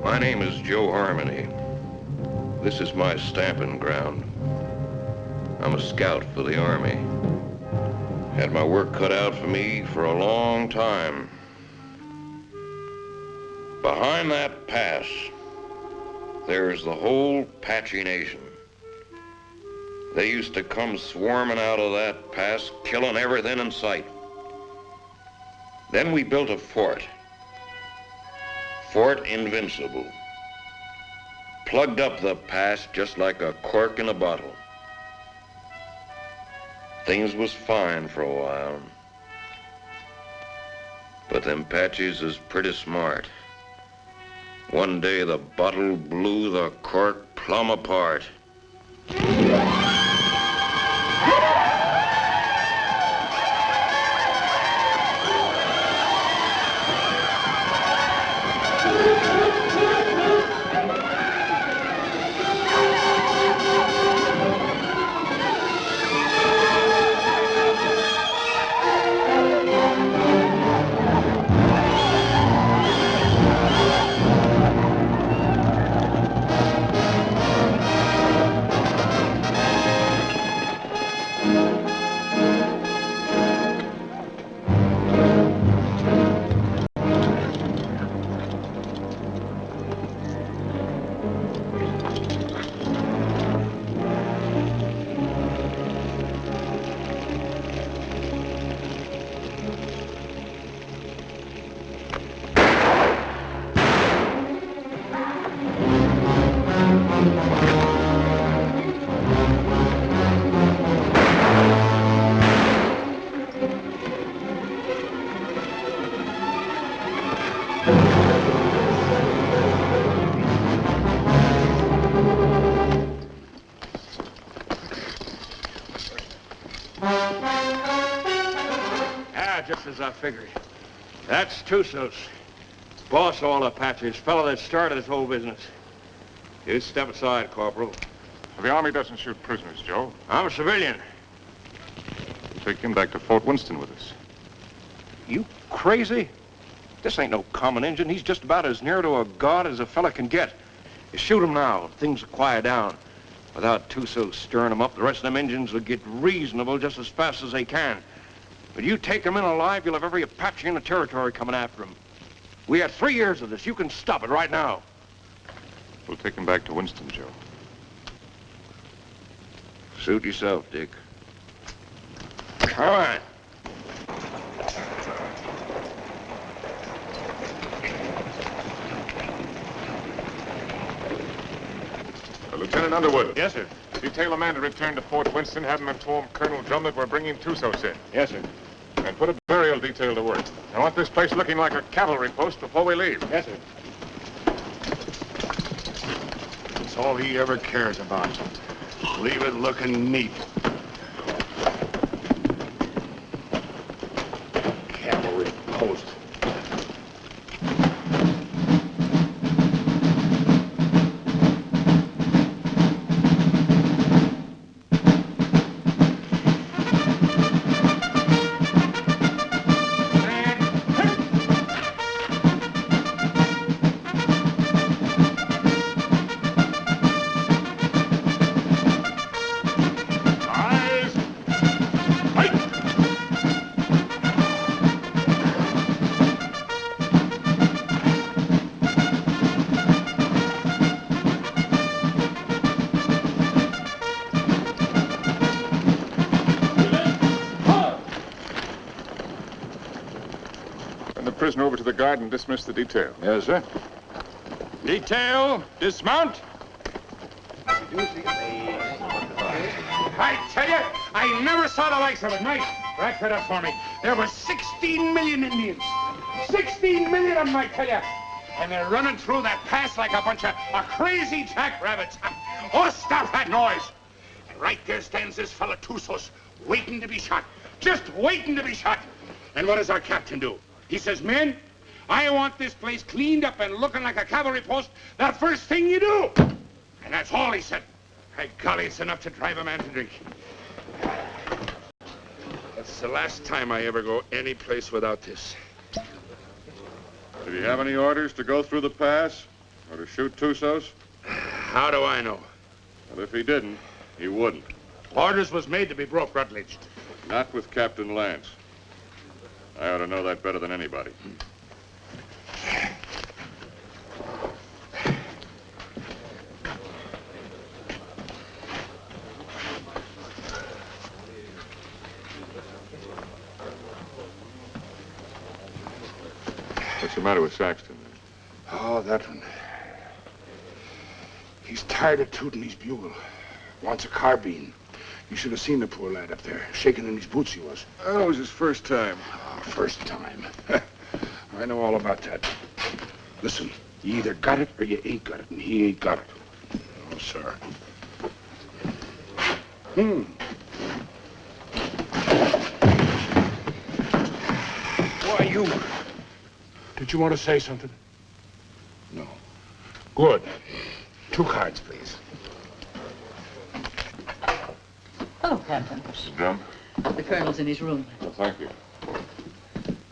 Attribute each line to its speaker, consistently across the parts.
Speaker 1: My name is Joe Harmony. This is my stamping ground. I'm a scout for the Army. Had my work cut out for me for a long time. Behind that pass, there's the whole Apache nation. They used to come swarming out of that pass, killing everything in sight. Then we built a fort. Fort Invincible. Plugged up the pass just like a cork in a bottle. Things was fine for a while. But them Apaches is pretty smart. One day the bottle blew the cork plumb apart.
Speaker 2: Just as I figured. That's Tussos. Boss of all Apaches, fellow that started this whole business. You step aside, Corporal.
Speaker 3: The Army doesn't shoot prisoners, Joe.
Speaker 2: I'm a civilian.
Speaker 3: We'll take him back to Fort Winston with us.
Speaker 2: You crazy? This ain't no common Injun. He's just about as near to a god as a fella can get. You shoot him now, things will quiet down. Without Tussos stirring him up, the rest of them Injuns will get reasonable just as fast as they can. But you take him in alive, you'll have every Apache in the territory coming after him. We had 3 years of this. You can stop it right now.
Speaker 3: We'll take him back to Winston, Joe.
Speaker 1: Suit yourself, Dick.
Speaker 2: All right.
Speaker 3: Lieutenant Underwood.
Speaker 2: Yes, sir.
Speaker 3: Detail a man to return to Fort Winston, have him inform Colonel Drum that we're bringing Tussos in.
Speaker 2: Yes, sir.
Speaker 3: And put a burial detail to work. I want this place looking like a cavalry post before we leave.
Speaker 2: Yes, sir.
Speaker 4: That's all he ever cares about. Leave it looking neat. Cavalry post.
Speaker 3: Prisoner over to the guard and dismiss the detail.
Speaker 2: Yes, sir. Detail, dismount.
Speaker 5: I tell you, I never saw the likes of it. Nice. Rack that up for me. There were 16 million Indians. 16 million of them, I tell you. And they're running through that pass like a bunch of crazy jackrabbits. Oh, stop that noise. And right there stands this fella Tussos, waiting to be shot. Just waiting to be shot. And what does our captain do? He says, men, I want this place cleaned up and looking like a cavalry post the first thing you do. And that's all he said. By golly, it's enough to drive a man to drink. That's the last time I ever go any place without this.
Speaker 6: Did he have any orders to go through the pass?
Speaker 3: Or to shoot Tussos?
Speaker 5: How do I know?
Speaker 3: Well, if he didn't, he wouldn't.
Speaker 5: Orders was made to be broke, Rutledge.
Speaker 3: Not with Captain Lance. I ought to know that better than anybody. What's the matter with Saxton?
Speaker 5: Oh, that one. He's tired of tooting his bugle. Wants a carbine. You should have seen the poor lad up there. Shaking in his boots he was.
Speaker 3: Oh, it was his first time.
Speaker 5: Oh, first time. I know all about that. Listen, you either got it or you ain't got it, and he ain't got it. Oh, sir. Why, you... Did you want to say something? No. Good. 2 cards, please.
Speaker 6: Hello, Captain.
Speaker 3: Mr. Drum?
Speaker 6: The colonel's in his room.
Speaker 3: Well, thank you.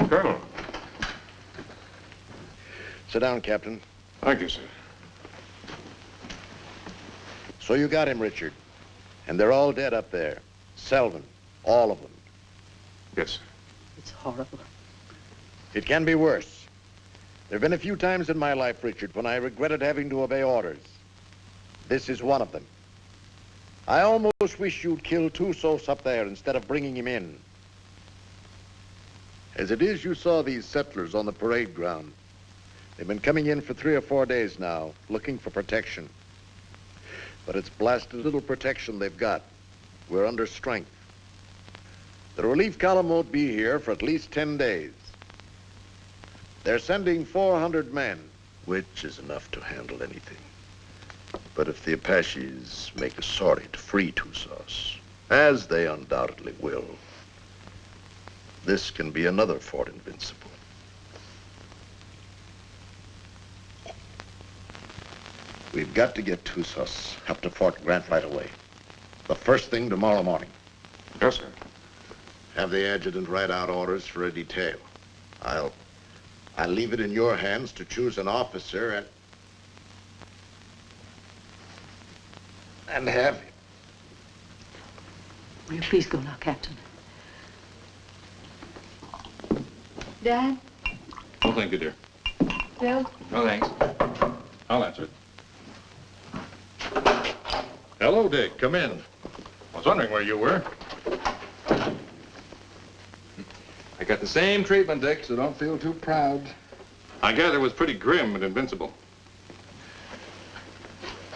Speaker 3: Colonel.
Speaker 7: Sit down, Captain.
Speaker 3: Thank you, sir.
Speaker 7: So you got him, Richard. And they're all dead up there. Selvin, all of them.
Speaker 3: Yes, sir.
Speaker 6: It's horrible.
Speaker 7: It can be worse. There have been a few times in my life, Richard, when I regretted having to obey orders. This is one of them. I almost wish you'd killed Tussos up there instead of bringing him in. As it is, you saw these settlers on the parade ground. They've been coming in for 3 or 4 days now, looking for protection. But it's blasted little protection they've got. We're under strength. The relief column won't be here for at least 10 days. They're sending 400 men, which is enough to handle anything. But if the Apaches make a sortie to free Tussos, as they undoubtedly will, this can be another Fort Invincible. We've got to get Tussos up to Fort Grant right away. The first thing tomorrow morning.
Speaker 3: Yes, sir.
Speaker 7: Have the adjutant write out orders for a detail. I'll leave it in your hands to choose an officer and have him.
Speaker 6: Will you please go now, Captain?
Speaker 8: Dad?
Speaker 3: Oh, thank you, dear.
Speaker 8: Bill?
Speaker 3: No, thanks. I'll answer it. Hello, Dick. Come in. I was wondering where you were.
Speaker 9: I got the same treatment, Dick, so don't feel too proud.
Speaker 3: I gather it was pretty grim and invincible.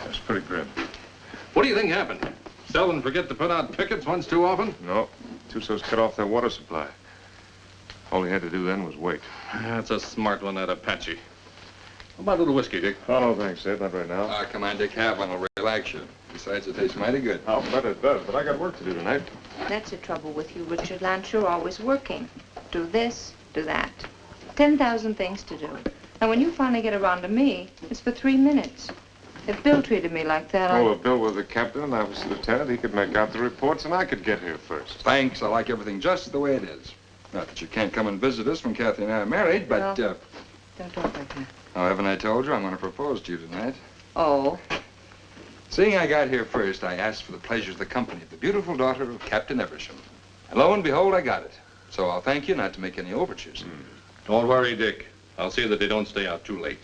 Speaker 3: That's pretty grim.
Speaker 2: What do you think happened? Selvin forget to put out pickets once too often?
Speaker 3: No. Tussos cut off their water supply. All he had to do then was wait.
Speaker 2: That's a smart one, that Apache. How about a little whiskey, Dick?
Speaker 3: Oh, no, thanks, Ed. Not right now.
Speaker 9: Come on, Dick, have one. It'll relax you. Besides, it tastes mighty good.
Speaker 3: I'll bet it does, but I got work to do tonight.
Speaker 8: That's the trouble with you, Richard Lance. You're always working. Do this, do that. 10,000 things to do. And when you finally get around to me, it's for 3 minutes. If Bill treated me like that,
Speaker 3: Oh, if Bill were the captain and I was the lieutenant, he could make out the reports and I could get here first.
Speaker 9: Thanks. I like everything just the way it is. Not that you can't come and visit us when Kathy and I are married, but,
Speaker 8: Well, don't talk like that.
Speaker 9: oh, haven't I told you I'm going to propose to you tonight?
Speaker 8: Oh.
Speaker 9: Seeing I got here first, I asked for the pleasure of the company of the beautiful daughter of Captain Eversham. And lo and behold, I got it. So I'll thank you not to make any overtures.
Speaker 2: Don't worry, Dick. I'll see that they don't stay out too late.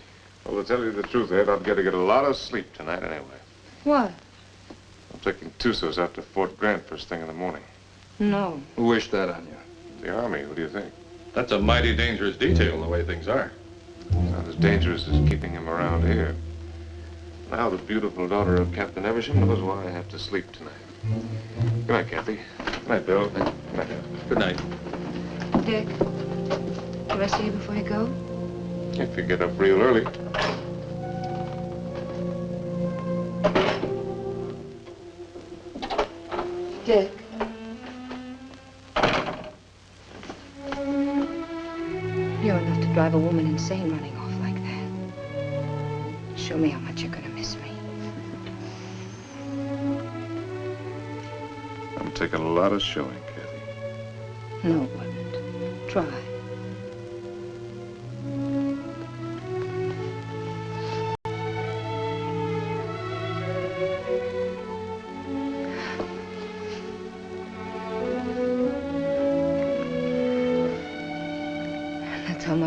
Speaker 3: Well, to tell you the truth, Ed, I've got to get a lot of sleep tonight anyway.
Speaker 8: What?
Speaker 3: I'm taking Tussos out to Fort Grant first thing in the morning.
Speaker 8: No.
Speaker 9: Who wished that on you?
Speaker 3: The Army, what do you think?
Speaker 2: That's a mighty dangerous detail, the way things are.
Speaker 3: It's not as dangerous as keeping him around here. Now the beautiful daughter of Captain Eversham knows why I have to sleep tonight. Good night, Kathy. Good night, Bill. Good night, Ed.
Speaker 2: Good night.
Speaker 8: Dick, do I see you before you go?
Speaker 3: If you get up real early.
Speaker 8: Dick. You're enough to drive a woman insane running off like that. Show me how much you're gonna miss me.
Speaker 3: I'm taking a lot of showing, Kathy.
Speaker 8: No, it wouldn't. Try.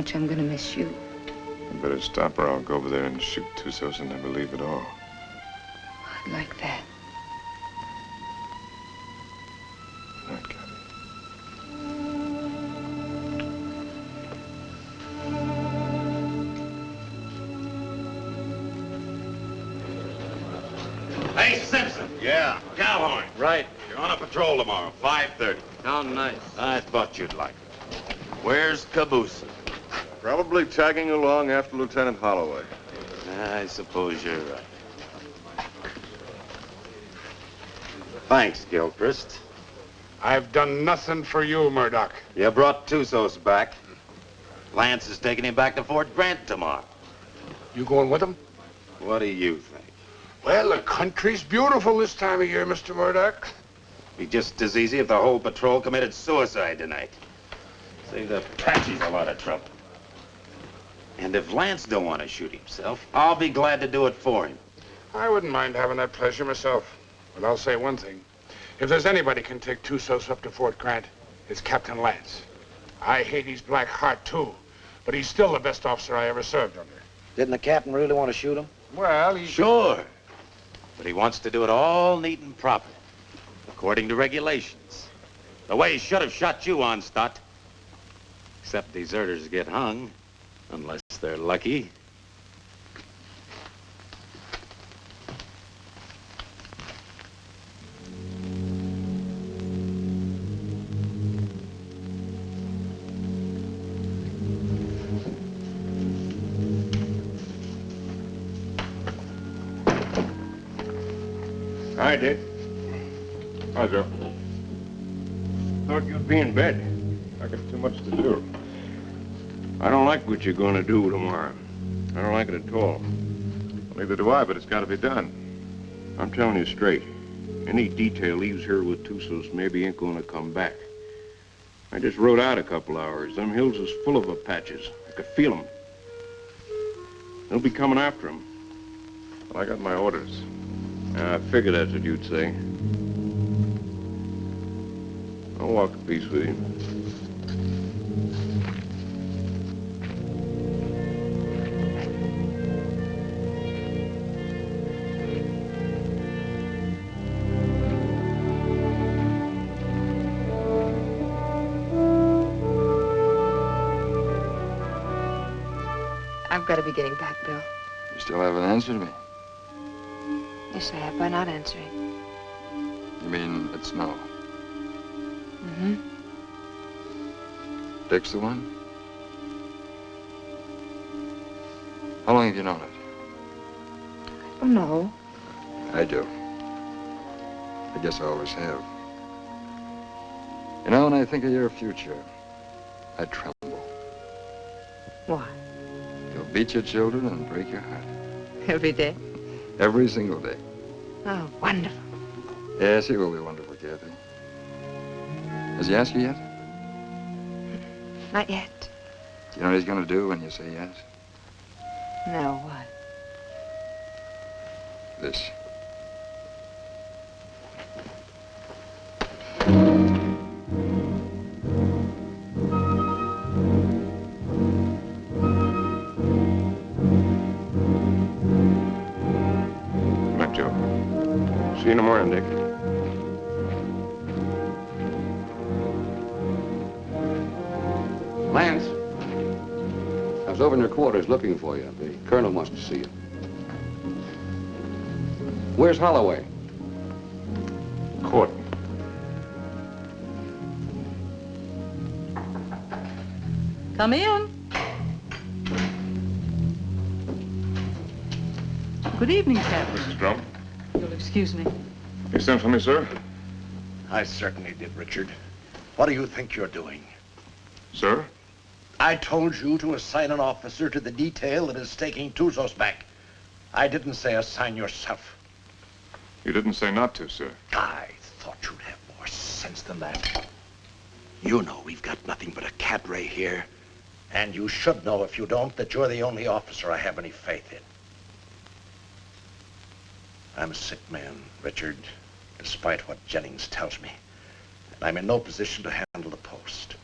Speaker 8: much I'm gonna miss you.
Speaker 3: You better stop or I'll go over there and shoot Tussos and never leave at all.
Speaker 8: I'd like that.
Speaker 3: Good night, Kathy.
Speaker 10: Hey, Simpson.
Speaker 4: Yeah.
Speaker 10: Cowhorn.
Speaker 4: Right.
Speaker 10: You're on a patrol tomorrow, 5:30.
Speaker 4: How nice.
Speaker 10: I thought you'd like it. Where's Caboose?
Speaker 3: Probably tagging along after Lieutenant Holloway.
Speaker 10: I suppose you're right. Thanks, Gilchrist.
Speaker 5: I've done nothing for you, Murdoch.
Speaker 10: You brought Tussos back. Lance is taking him back to Fort Grant tomorrow.
Speaker 5: You going with him?
Speaker 10: What do you think?
Speaker 5: Well, the country's beautiful this time of year, Mr. Murdoch.
Speaker 10: Be just as easy if the whole patrol committed suicide tonight. Save the Apaches a lot of trouble. And if Lance don't want to shoot himself, I'll be glad to do it for him.
Speaker 5: I wouldn't mind having that pleasure myself. But I'll say one thing. If there's anybody can take Tussos up to Fort Grant, it's Captain Lance. I hate his black heart, too. But he's still the best officer I ever served under.
Speaker 11: Didn't the captain really want to shoot him?
Speaker 5: Well, he...
Speaker 10: Sure. But he wants to do it all neat and proper, according to regulations. The way he should have shot you on, Stott. Except deserters get hung, unless they're lucky.
Speaker 2: Hi, Dick.
Speaker 3: Hi, Joe.
Speaker 2: Thought you'd be in bed.
Speaker 3: I got too much to do.
Speaker 2: I don't like what you're going to do tomorrow. I don't like it at all.
Speaker 3: Well, neither do I, but it's got to be done.
Speaker 2: I'm telling you straight. Any detail leaves here with Tussos maybe ain't going to come back. I just rode out a couple hours. Them hills is full of Apaches. I could feel them. They'll be coming after him.
Speaker 3: Well, I got my orders.
Speaker 2: I figured that's what you'd say. I'll walk a piece with you.
Speaker 8: I've got to be getting back, Bill.
Speaker 9: You still haven't answered me.
Speaker 8: Yes, I have by not answering.
Speaker 9: You mean it's no?
Speaker 8: Mm-hmm.
Speaker 9: Dick's the one? How long have you known it?
Speaker 8: Oh, no.
Speaker 9: I do. I guess I always have. You know, when I think of your future, I tremble.
Speaker 8: Why?
Speaker 9: You'll beat your children and break your heart.
Speaker 8: Every day?
Speaker 9: Every single day.
Speaker 8: Oh, wonderful.
Speaker 9: Yes, he will be wonderful, Kathy. Has he asked you yet?
Speaker 8: Not yet.
Speaker 9: Do you know what he's going to do when you say yes?
Speaker 8: No, what?
Speaker 9: This.
Speaker 2: Right, Joe. See you in the morning, Dick.
Speaker 12: Lance, I was over in your quarters looking for you. The colonel wants to see you. Where's Holloway?
Speaker 3: Court.
Speaker 6: Come in. Good evening, Captain.
Speaker 3: Mrs. Drum.
Speaker 6: You'll excuse me.
Speaker 3: You sent for me, sir?
Speaker 7: I certainly did, Richard. What do you think you're doing?
Speaker 3: Sir?
Speaker 7: I told you to assign an officer to the detail that is taking Tussos back. I didn't say assign yourself.
Speaker 3: You didn't say not to, sir.
Speaker 7: I thought you'd have more sense than that. You know we've got nothing but a cadre here. And you should know, if you don't, that you're the only officer I have any faith in. I'm a sick man, Richard, despite what Jennings tells me. And I'm in no position to handle the post.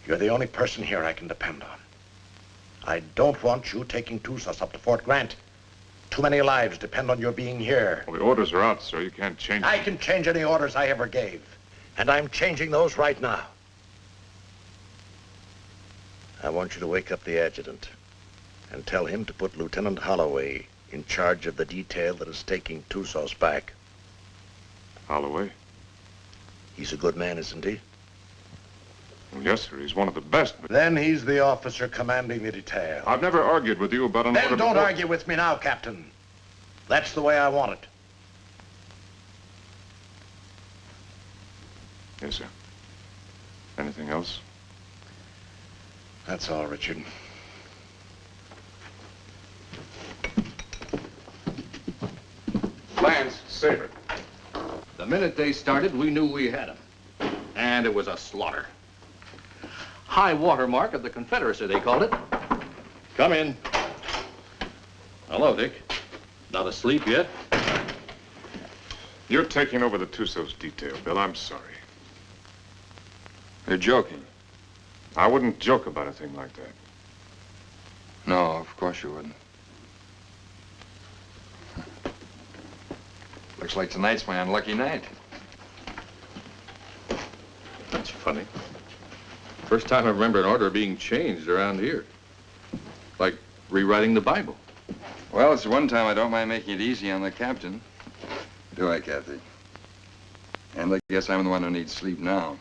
Speaker 7: You're the only person here I can depend on.
Speaker 13: I don't want you taking Tusas up to Fort Grant. Too many lives depend on your being here.
Speaker 3: Well, the orders are out, sir. You can't change them.
Speaker 13: I can change any orders I ever gave. And I'm changing those right now. I want you to wake up the adjutant and tell him to put Lieutenant Holloway in charge of the detail that is taking Tusas back.
Speaker 3: Holloway?
Speaker 13: He's a good man, isn't he?
Speaker 3: Well, yes, sir. He's one of the best, but...
Speaker 13: Then he's the officer commanding the detail.
Speaker 3: I've never argued with you about an order
Speaker 13: Then don't
Speaker 3: before.
Speaker 13: argue with me now, Captain. That's the way I want it.
Speaker 3: Yes, sir. Anything else?
Speaker 13: That's all, Richard.
Speaker 14: Lance, Saber. The minute they started, we knew we had them. And it was a slaughter. High water mark of the Confederacy, they called it. Come in. Hello, Dick. Not asleep yet?
Speaker 3: You're taking over the Tusas detail, Bill. I'm sorry.
Speaker 9: You're joking.
Speaker 3: I wouldn't joke about a thing like that.
Speaker 9: No, of course you wouldn't. Looks like tonight's my unlucky night.
Speaker 14: That's funny. First time I remember an order being changed around here. Like rewriting the Bible.
Speaker 9: Well, it's the one time I don't mind making it easy on the captain. Do I, Kathy? And I guess I'm the one who needs sleep now.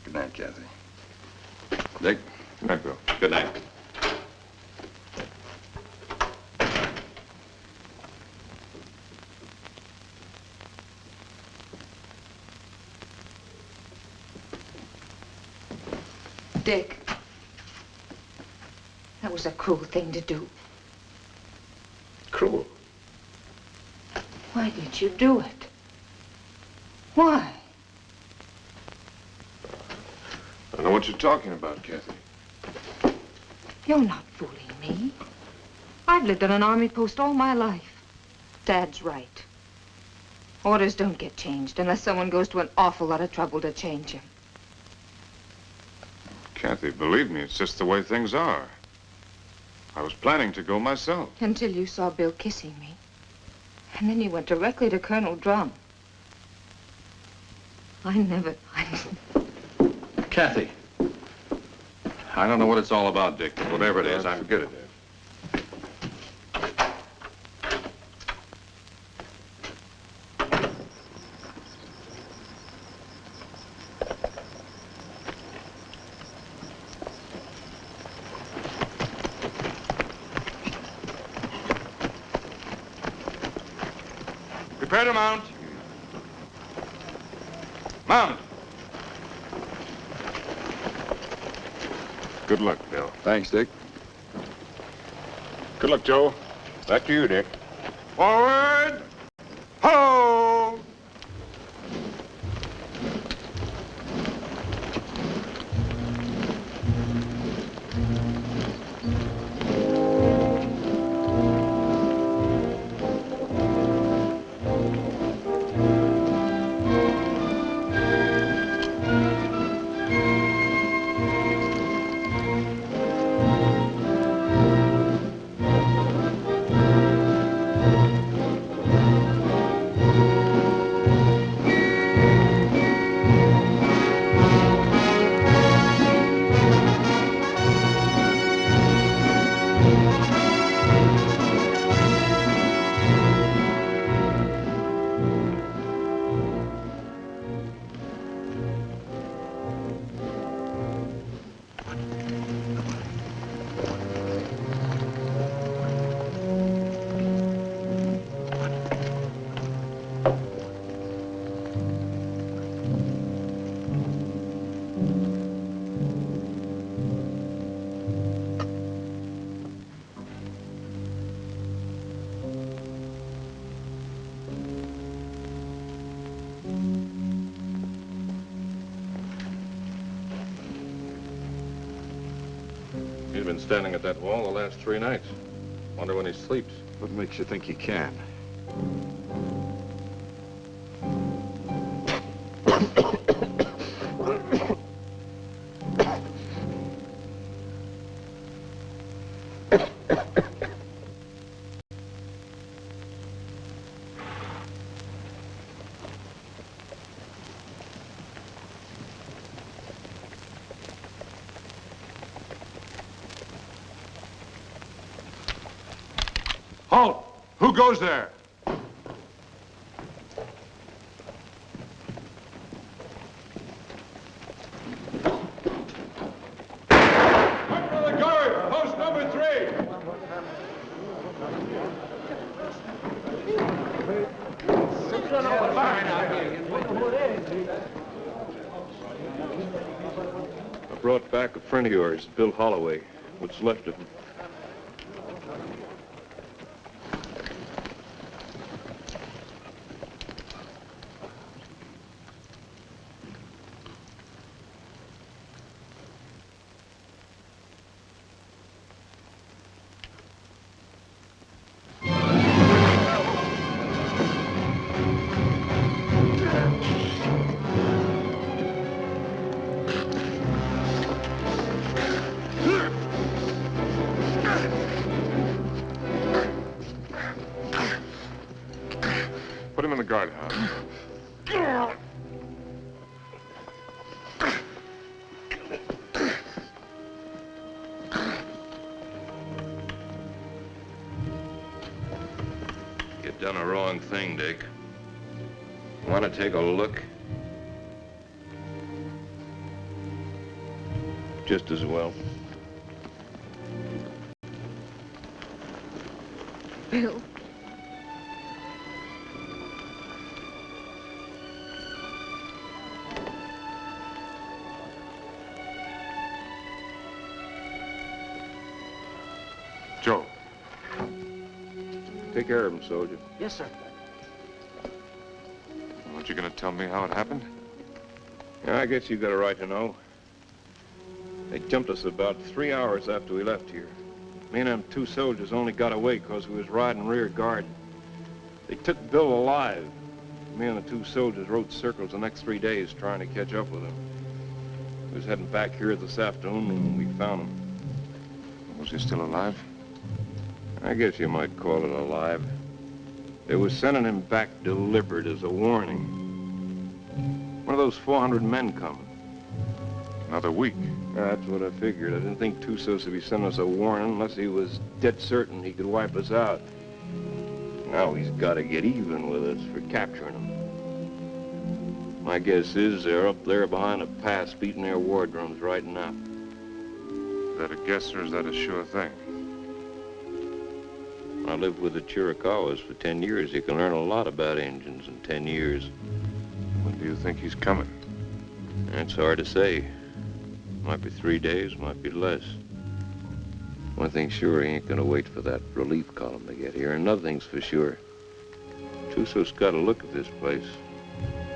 Speaker 9: Good night, Kathy. Dick?
Speaker 3: Good night, Bill.
Speaker 14: Good night.
Speaker 8: Dick, that was a cruel thing to do.
Speaker 13: Cruel.
Speaker 8: Why did you do it? Why?
Speaker 3: I don't know what you're talking about, Kathy.
Speaker 8: You're not fooling me. I've lived on an army post all my life. Dad's right. Orders don't get changed unless someone goes to an awful lot of trouble to change them.
Speaker 3: Kathy, believe me, it's just the way things are. I was planning to go myself.
Speaker 8: Until you saw Bill kissing me. And then you went directly to Colonel Drum.
Speaker 14: Kathy. I don't know what it's all about, Dick, but whatever it is,
Speaker 3: Forget it, Dad.
Speaker 2: Prepare to mount. Mount.
Speaker 3: Good luck, Bill.
Speaker 9: Thanks, Dick.
Speaker 3: Good luck, Joe. Back to you, Dick.
Speaker 2: Forward. Ho!
Speaker 14: He's been standing at that wall the last 3 nights. Wonder when he sleeps.
Speaker 4: What makes you think he can?
Speaker 3: Halt! Who goes there? Under the guard! Post number 3!
Speaker 2: I brought back a friend of yours, Bill Holloway. What's left of him.
Speaker 3: Put him in the guardhouse.
Speaker 1: You've done a wrong thing, Dick. Want to take a look?
Speaker 2: Just as well.
Speaker 8: Bill.
Speaker 3: Joe.
Speaker 2: Take care of him, soldier.
Speaker 11: Yes, sir.
Speaker 3: Aren't you going to tell me how it happened?
Speaker 2: Yeah, I guess you got a right to know. They jumped us about 3 hours after we left here. Me and them 2 soldiers only got away because we was riding rear guard. They took Bill alive. Me and the 2 soldiers rode circles the next 3 days trying to catch up with him. We was heading back here this afternoon when we found him.
Speaker 3: Was he still alive?
Speaker 2: I guess you might call it alive. They was sending him back deliberate as a warning. One of those 400 men coming.
Speaker 3: Another week.
Speaker 2: That's what I figured. I didn't think Tussos would be sending us a warning unless he was dead certain he could wipe us out. Now he's got to get even with us for capturing him. My guess is they're up there behind a pass beating their war drums right now.
Speaker 3: Is that a guess or is that a sure thing?
Speaker 2: I lived with the Chiricahuas for 10 years. You can learn a lot about Indians in 10 years.
Speaker 3: When do you think he's coming?
Speaker 2: That's hard to say. Might be 3 days, might be less. One thing's sure, he ain't gonna wait for that relief column to get here. Another thing's for sure. Tussos got a look at this place.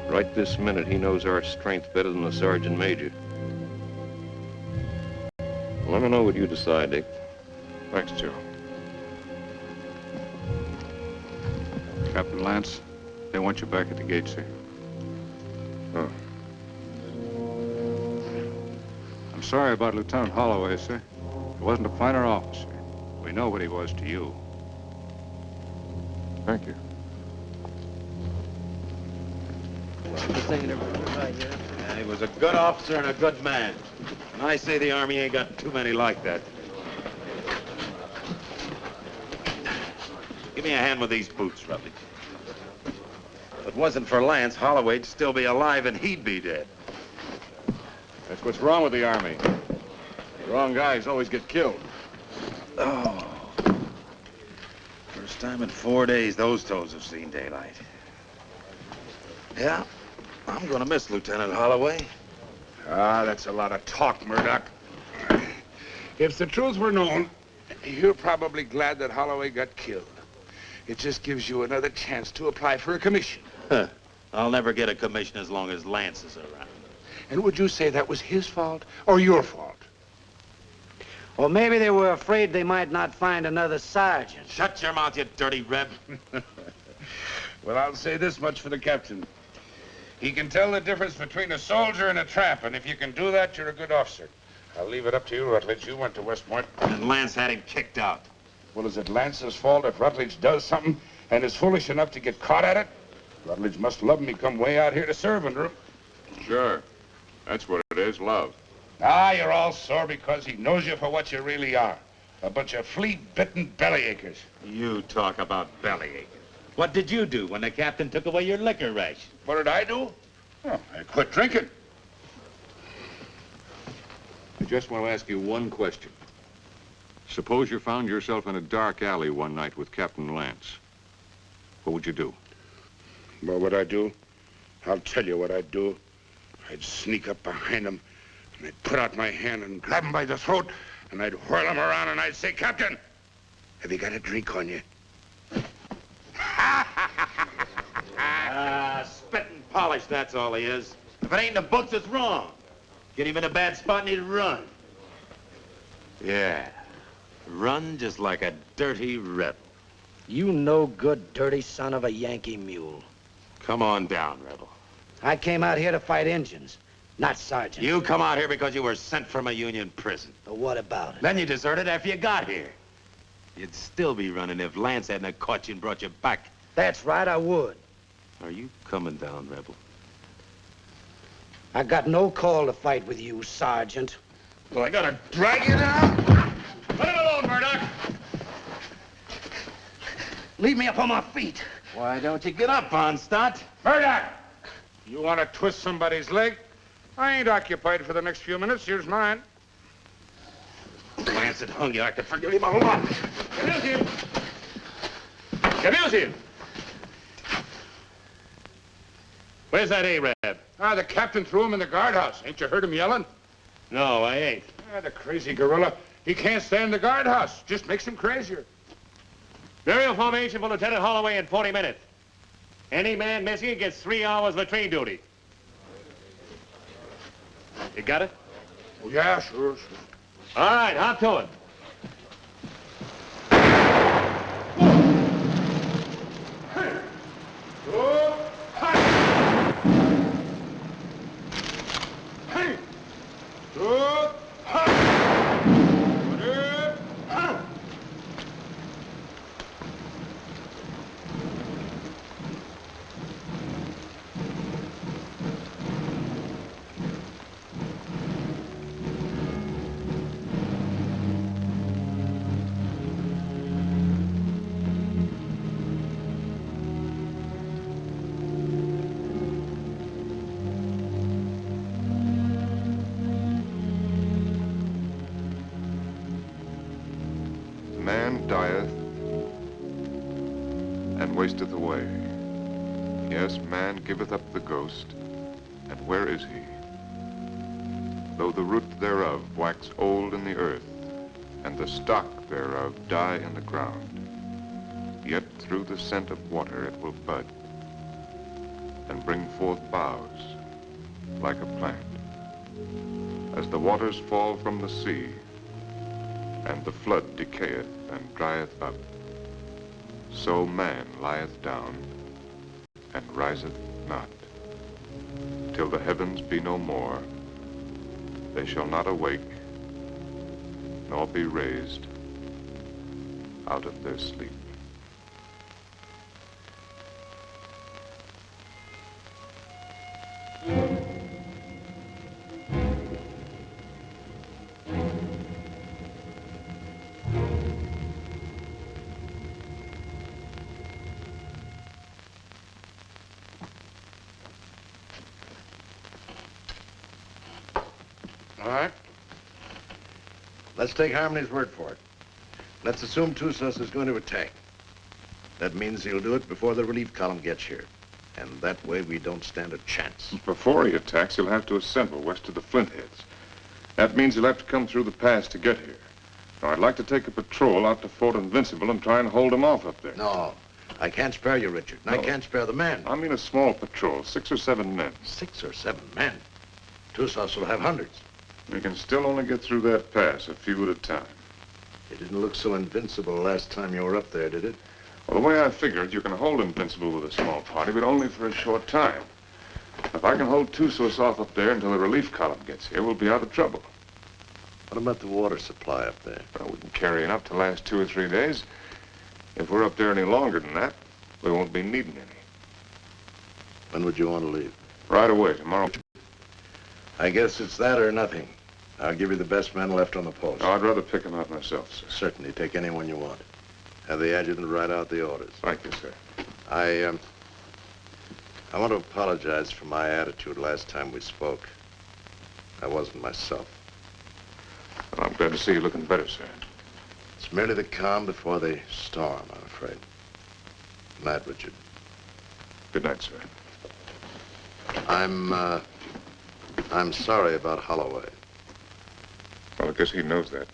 Speaker 2: Right this minute, he knows our strength better than the sergeant major. Let me know what you decide, Dick.
Speaker 3: Thanks, Joe.
Speaker 15: Captain Lance, they want you back at the gate, sir.
Speaker 3: Oh.
Speaker 15: I'm sorry about Lieutenant Holloway, sir. He wasn't a finer officer. We know what he was to you.
Speaker 3: Thank you.
Speaker 10: Yeah, he was a good officer and a good man. And I say the Army ain't got too many like that. Give me a hand with these boots, Rutledge. If it wasn't for Lance, Holloway'd still be alive and he'd be dead.
Speaker 15: That's what's wrong with the Army. The wrong guys always get killed.
Speaker 10: Oh. First time in 4 days those toes have seen daylight. Yeah, I'm gonna miss Lieutenant Holloway.
Speaker 5: Ah, that's a lot of talk, Murdoch. If the truth were known, you're probably glad that Holloway got killed. It just gives you another chance to apply for a commission.
Speaker 10: Huh. I'll never get a commission as long as Lance is around.
Speaker 5: And would you say that was his fault or your fault?
Speaker 11: Or maybe they were afraid they might not find another sergeant.
Speaker 10: Shut your mouth, you dirty reb.
Speaker 5: Well, I'll say this much for the captain. He can tell the difference between a soldier and a tramp, and if you can do that, you're a good officer. I'll leave it up to you, Rutledge. You went to West Point.
Speaker 10: And Lance had him kicked out.
Speaker 5: Well, is it Lance's fault if Rutledge does something and is foolish enough to get caught at it? Rutledge must love him. He come way out here to serve under him.
Speaker 3: Sure. That's what it is, love.
Speaker 5: Ah, you're all sore because he knows you for what you really are. A bunch of flea-bitten bellyachers.
Speaker 10: You talk about bellyaching. What did you do when the captain took away your liquor ration?
Speaker 5: What did I do? Oh, I quit drinking.
Speaker 15: I just want to ask you one question. Suppose you found yourself in a dark alley one night with Captain Lance. What would you do?
Speaker 5: What would I do? I'll tell you what I'd do. I'd sneak up behind him, and I'd put out my hand and grab him by the throat, and I'd whirl him around, and I'd say, Captain, have you got a drink on you?
Speaker 10: Spit and polish, that's all he is. If it ain't in the books, it's wrong. Get him in a bad spot and he'd run. Yeah, run just like a dirty rebel.
Speaker 11: You no good, dirty son of a Yankee mule.
Speaker 10: Come on down, rebel.
Speaker 11: I came out here to fight Indians, not sergeants.
Speaker 10: You come out here because you were sent from a Union prison.
Speaker 11: But what about it?
Speaker 10: Then you deserted after you got here. You'd still be running if Lance hadn't have caught you and brought you back.
Speaker 11: That's right, I would.
Speaker 10: Are you coming down, rebel?
Speaker 11: I got no call to fight with you, Sergeant.
Speaker 5: Well, I gotta drag you down?
Speaker 10: Let him alone, Murdoch.
Speaker 11: Leave me up on my feet.
Speaker 10: Why don't you get up, Onstott?
Speaker 5: Murdoch! You want to twist somebody's leg? I ain't occupied for the next few minutes. Here's mine.
Speaker 10: Lance had hung you. I could forgive him a lot. Abuse him. Abuse him. Where's that Arab?
Speaker 5: The captain threw him in the guardhouse. Ain't you heard him yelling?
Speaker 10: No, I ain't.
Speaker 5: The crazy gorilla. He can't stay in the guardhouse. Just makes him crazier.
Speaker 10: Burial formation for Lieutenant Holloway in 40 minutes. Any man missing gets 3 hours latrine duty. You got it?
Speaker 5: Oh, yeah, sure.
Speaker 10: All right, hop to it.
Speaker 3: Man dieth and wasteth away. Yes, man giveth up the ghost, and where is he? Though the root thereof wax old in the earth, and the stock thereof die in the ground, yet through the scent of water it will bud, and bring forth boughs like a plant. As the waters fall from the sea, and the flood decayeth and drieth up, so man lieth down and riseth not. Till the heavens be no more, they shall not awake, nor be raised out of their sleep.
Speaker 7: All right. Let's take Harmony's word for it. Let's assume Tussos is going to attack. That means he'll do it before the relief column gets here. And that way we don't stand a chance.
Speaker 3: Before he attacks, he'll have to assemble west of the Flintheads. That means he'll have to come through the pass to get here. Now, I'd like to take a patrol out to Fort Invincible and try and hold him off up there.
Speaker 7: No, I can't spare you, Richard. And I can't spare the men.
Speaker 3: I mean a small patrol, 6 or 7 men.
Speaker 7: 6 or 7 men? Tussos will have hundreds.
Speaker 3: We can still only get through that pass, a few at a time.
Speaker 7: It didn't look so invincible last time you were up there, did it?
Speaker 3: Well, the way I figure it, you can hold Invincible with a small party, but only for a short time. If I can hold Tussos off up there until the relief column gets here, we'll be out of trouble.
Speaker 7: What about the water supply up there?
Speaker 3: Well, we can carry enough to last 2 or 3 days. If we're up there any longer than that, we won't be needing any.
Speaker 7: When would you want to leave?
Speaker 3: Right away, tomorrow.
Speaker 7: I guess it's that or nothing. I'll give you the best man left on the post.
Speaker 3: Oh, I'd rather pick him out myself, sir.
Speaker 7: Certainly, take anyone you want. Have the adjutant write out the orders.
Speaker 3: Thank you, sir.
Speaker 7: I want to apologize for my attitude last time we spoke. I wasn't myself.
Speaker 3: Well, I'm glad to see you looking better, sir.
Speaker 7: It's merely the calm before the storm, I'm afraid. Good night, Richard.
Speaker 3: Good night, sir.
Speaker 7: I'm sorry about Holloway.
Speaker 3: Well, I guess he knows that.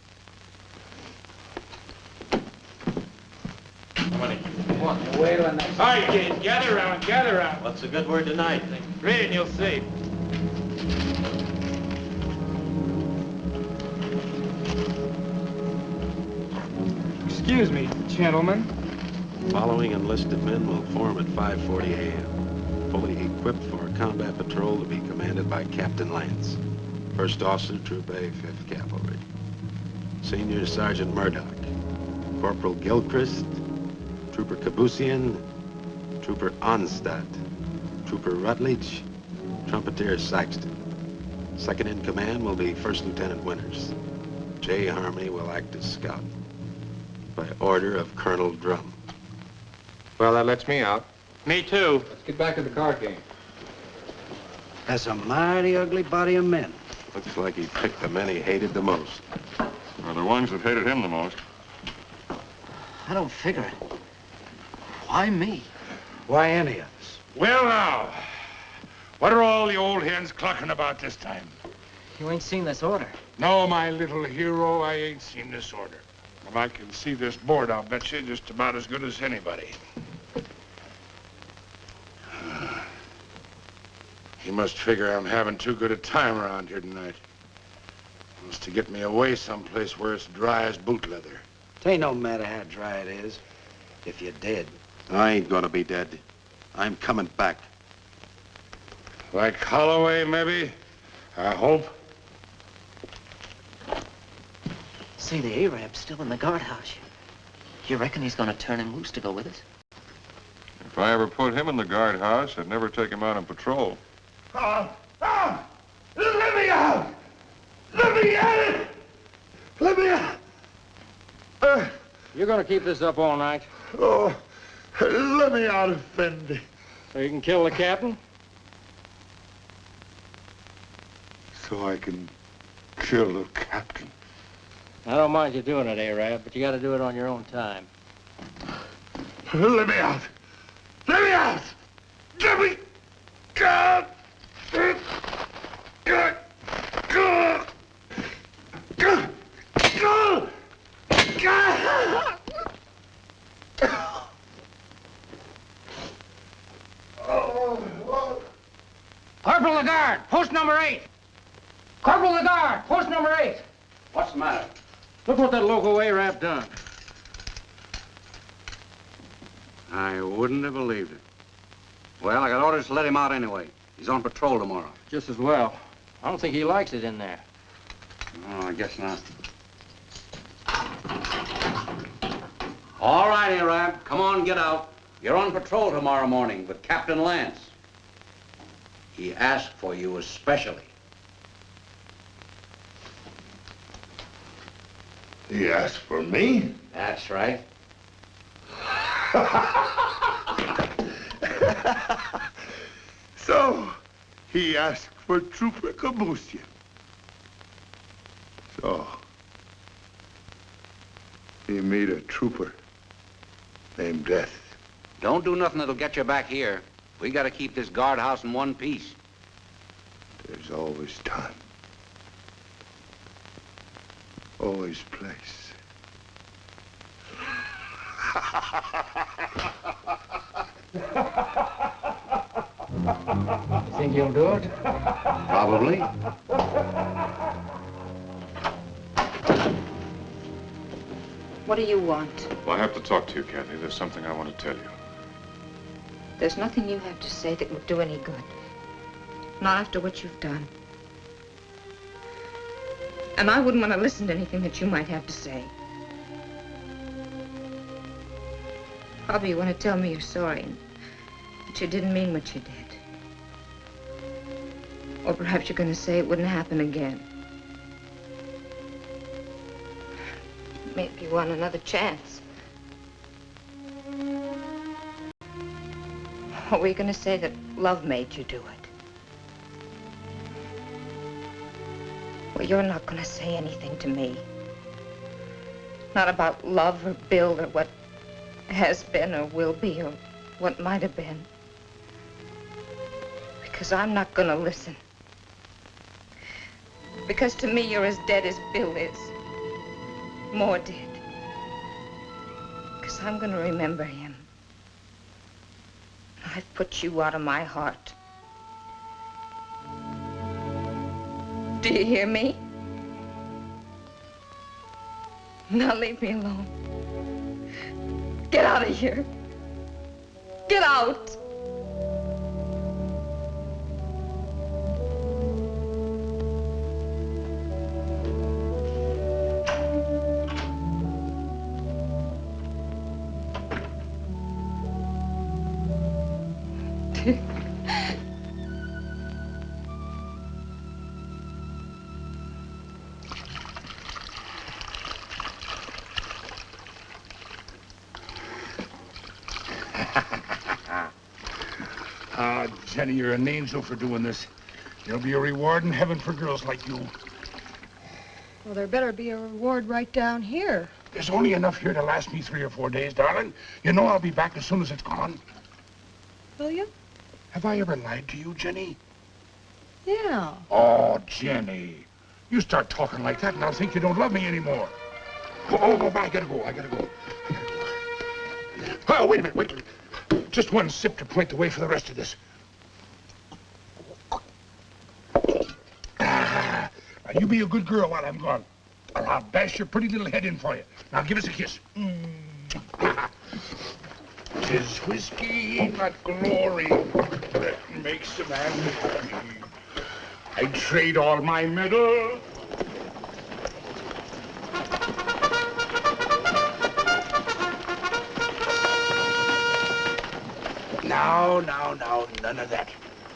Speaker 11: Wait till the next.
Speaker 5: All right, kids, gather around, gather around.
Speaker 10: What's the good word tonight?
Speaker 5: Read it and you'll see. Excuse me, gentlemen.
Speaker 10: Following enlisted men will form at 5:40 a.m. Fully equipped for a combat patrol to be commanded by Captain Lance, First Officer, Troop A, 5th Cavalry. Senior Sergeant Murdoch, Corporal Gilchrist, Trooper Kabusian, Trooper Onstadt, Trooper Rutledge, Trumpeter Saxton. Second in command will be First Lieutenant Winters. J. Harmony will act as scout. By order of Colonel Drum.
Speaker 2: Well, that lets me out.
Speaker 5: Me too.
Speaker 15: Let's get back to the card game.
Speaker 11: That's a mighty ugly body of men.
Speaker 10: Looks like he picked the men he hated the most.
Speaker 3: Well, the ones that hated him the most.
Speaker 16: I don't figure it. Why me?
Speaker 11: Why any of us?
Speaker 5: Well, now, what are all the old hens clucking about this time?
Speaker 16: You ain't seen this order.
Speaker 5: No, my little hero, I ain't seen this order. And I can see this board, I'll bet you, just about as good as anybody. He must figure I'm having too good a time around here tonight. Wants to get me away someplace where it's dry as boot leather.
Speaker 11: It ain't no matter how dry it is. If you're dead.
Speaker 10: I ain't gonna be dead. I'm coming back.
Speaker 5: Like Holloway, maybe? I hope.
Speaker 16: Say, the Arab's still in the guardhouse. You reckon he's gonna turn him loose to go with us?
Speaker 3: If I ever put him in the guardhouse, I'd never take him out on patrol.
Speaker 5: Let me out! Let me out! Let me out!
Speaker 11: You're gonna keep this up all night?
Speaker 5: Oh, let me out, Effendi.
Speaker 11: So you can kill the captain?
Speaker 5: So I can kill the captain.
Speaker 11: I don't mind you doing it, Arab, but you gotta do it on your own time.
Speaker 5: Let me out! Let me out! Let me out!
Speaker 11: Corporal Lagarde, post number 8. Corporal Lagarde, post number 8.
Speaker 12: What's the matter?
Speaker 11: Look what that local Arab done.
Speaker 12: I wouldn't have believed it. Well, I got orders to let him out anyway. He's on patrol tomorrow.
Speaker 11: Just as well. I don't think he likes it in there.
Speaker 12: Oh, I guess not. All right, Arab, come on, get out. You're on patrol tomorrow morning with Captain Lance. He asked for you especially.
Speaker 5: He asked for me?
Speaker 12: That's right.
Speaker 5: So, he asked for Trooper Kabusian. So, he meet a trooper named Death.
Speaker 12: Don't do nothing that'll get you back here. We gotta keep this guardhouse in one piece.
Speaker 5: There's always time. Always place.
Speaker 11: You think you'll do it?
Speaker 12: Probably.
Speaker 8: What do you want?
Speaker 3: Well, I have to talk to you, Kathy. There's something I want to tell you.
Speaker 8: There's nothing you have to say that would do any good. Not after what you've done. And I wouldn't want to listen to anything that you might have to say. Probably you want to tell me you're sorry and that you didn't mean what you did. Or perhaps you're going to say it wouldn't happen again. Maybe you want another chance. Are we going to say that love made you do it? Well, you're not going to say anything to me. Not about love or Bill or what has been or will be or what might have been. Because I'm not going to listen. Because to me, you're as dead as Bill is. More dead. Because I'm going to remember him. I've put you out of my heart. Do you hear me? Now leave me alone. Get out of here. Get out.
Speaker 5: Ah, Jenny, you're an angel for doing this. There'll be a reward in heaven for girls like you.
Speaker 17: Well, there better be a reward right down here.
Speaker 5: There's only enough here to last me 3 or 4 days, darling. You know I'll be back as soon as it's gone.
Speaker 17: Will you?
Speaker 5: Have I ever lied to you, Jenny?
Speaker 17: Yeah.
Speaker 5: Oh, Jenny. You start talking like that and I'll think you don't love me anymore. Oh, I gotta go. Oh, wait a minute. Just one sip to point the way for the rest of this. Now you be a good girl while I'm gone. Or I'll bash your pretty little head in for you. Now give us a kiss. 'Tis whiskey, not glory, that makes a man happy. I'd trade all my medal. Now, none of that.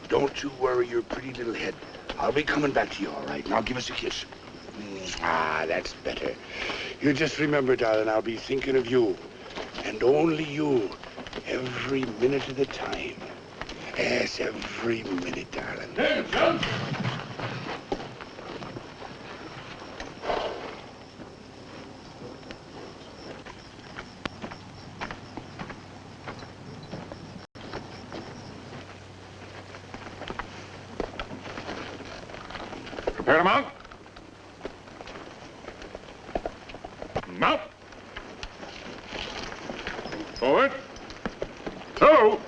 Speaker 5: Don't you worry your pretty little head. I'll be coming back to you, all right? Now give us a kiss. That's better. You just remember, darling, I'll be thinking of you. And only you. Every minute of the time. Yes, every minute, darling. Hey, John. Prepare to mount. Mount. Forward. Two.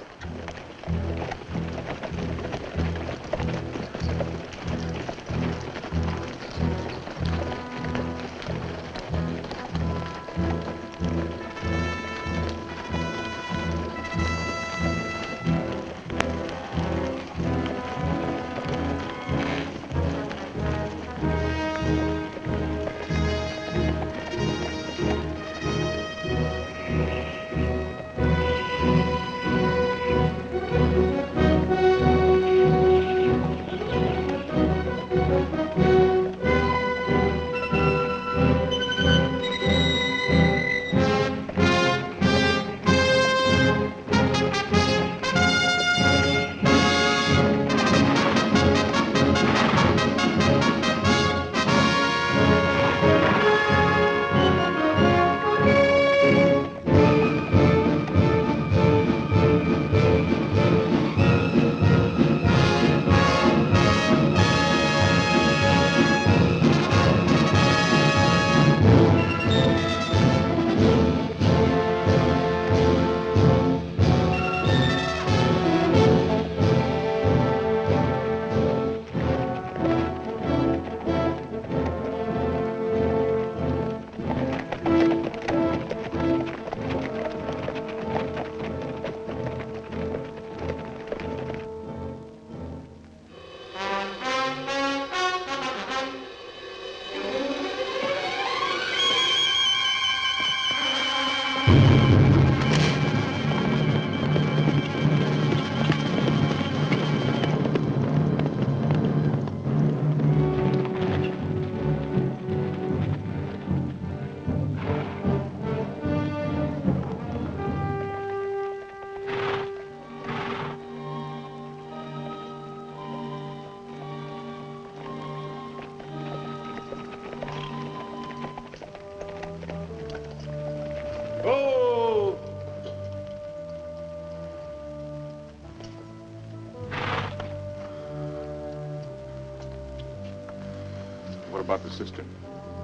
Speaker 3: What about the cistern?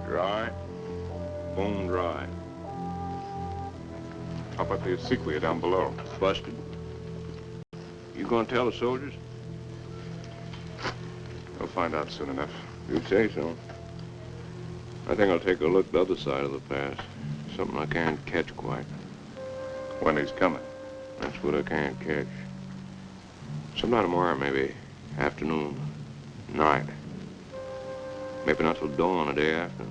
Speaker 15: Dry. Bone dry.
Speaker 3: How about the acequia down below?
Speaker 15: Busted. You gonna tell the soldiers?
Speaker 3: We'll find out soon enough.
Speaker 15: You say so. I think I'll take a look the other side of the pass. Something I can't catch quite.
Speaker 3: When he's coming.
Speaker 15: That's what I can't catch. Sometime tomorrow, maybe. Afternoon. Night. Maybe not till dawn the day after.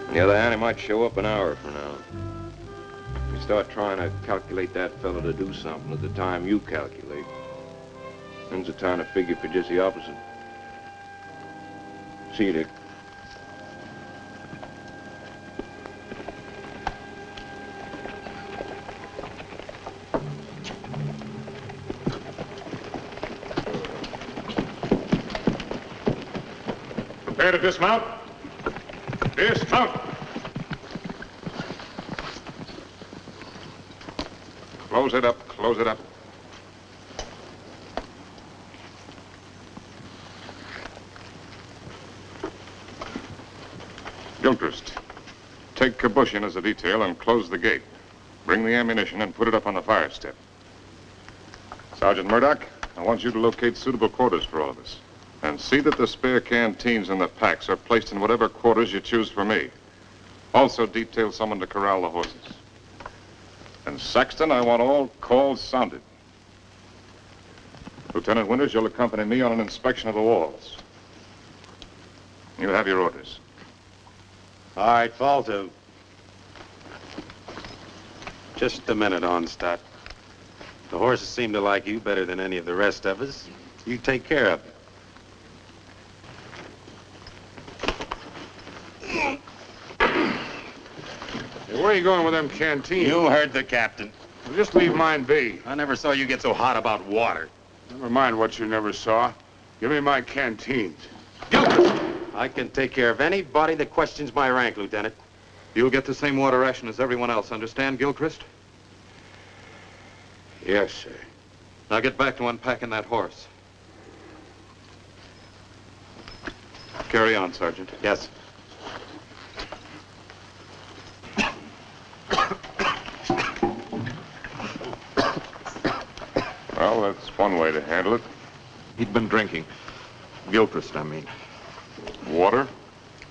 Speaker 15: On the other hand, he might show up an hour from now. You start trying to calculate that fellow to do something at the time you calculate. Then's the time to figure for just the opposite. See you, Dick.
Speaker 3: Prepare to dismount. Dismount. Close it up. Close it up. Gilchrist, take Kabushin as a detail and close the gate. Bring the ammunition and put it up on the fire step. Sergeant Murdoch, I want you to locate suitable quarters for all of us. And see that the spare canteens and the packs are placed in whatever quarters you choose for me. Also detail someone to corral the horses. And Saxton, I want all calls sounded. Lieutenant Winters, you'll accompany me on an inspection of the walls. You have your orders.
Speaker 10: All right, fall to. Just a minute, Onstadt. The horses seem to like you better than any of the rest of us. You take care of them.
Speaker 5: Hey, where are you going with them canteens?
Speaker 10: You heard the captain.
Speaker 5: Well, just leave mine be.
Speaker 10: I never saw you get so hot about water.
Speaker 5: Never mind what you never saw. Give me my canteens.
Speaker 10: I can take care of anybody that questions my rank, Lieutenant.
Speaker 14: You'll get the same water ration as everyone else, understand, Gilchrist?
Speaker 5: Yes, sir.
Speaker 14: Now get back to unpacking that horse. Carry on, Sergeant.
Speaker 10: Yes.
Speaker 3: Well, that's one way to handle it.
Speaker 14: He'd been drinking. Gilchrist, I mean.
Speaker 3: Water?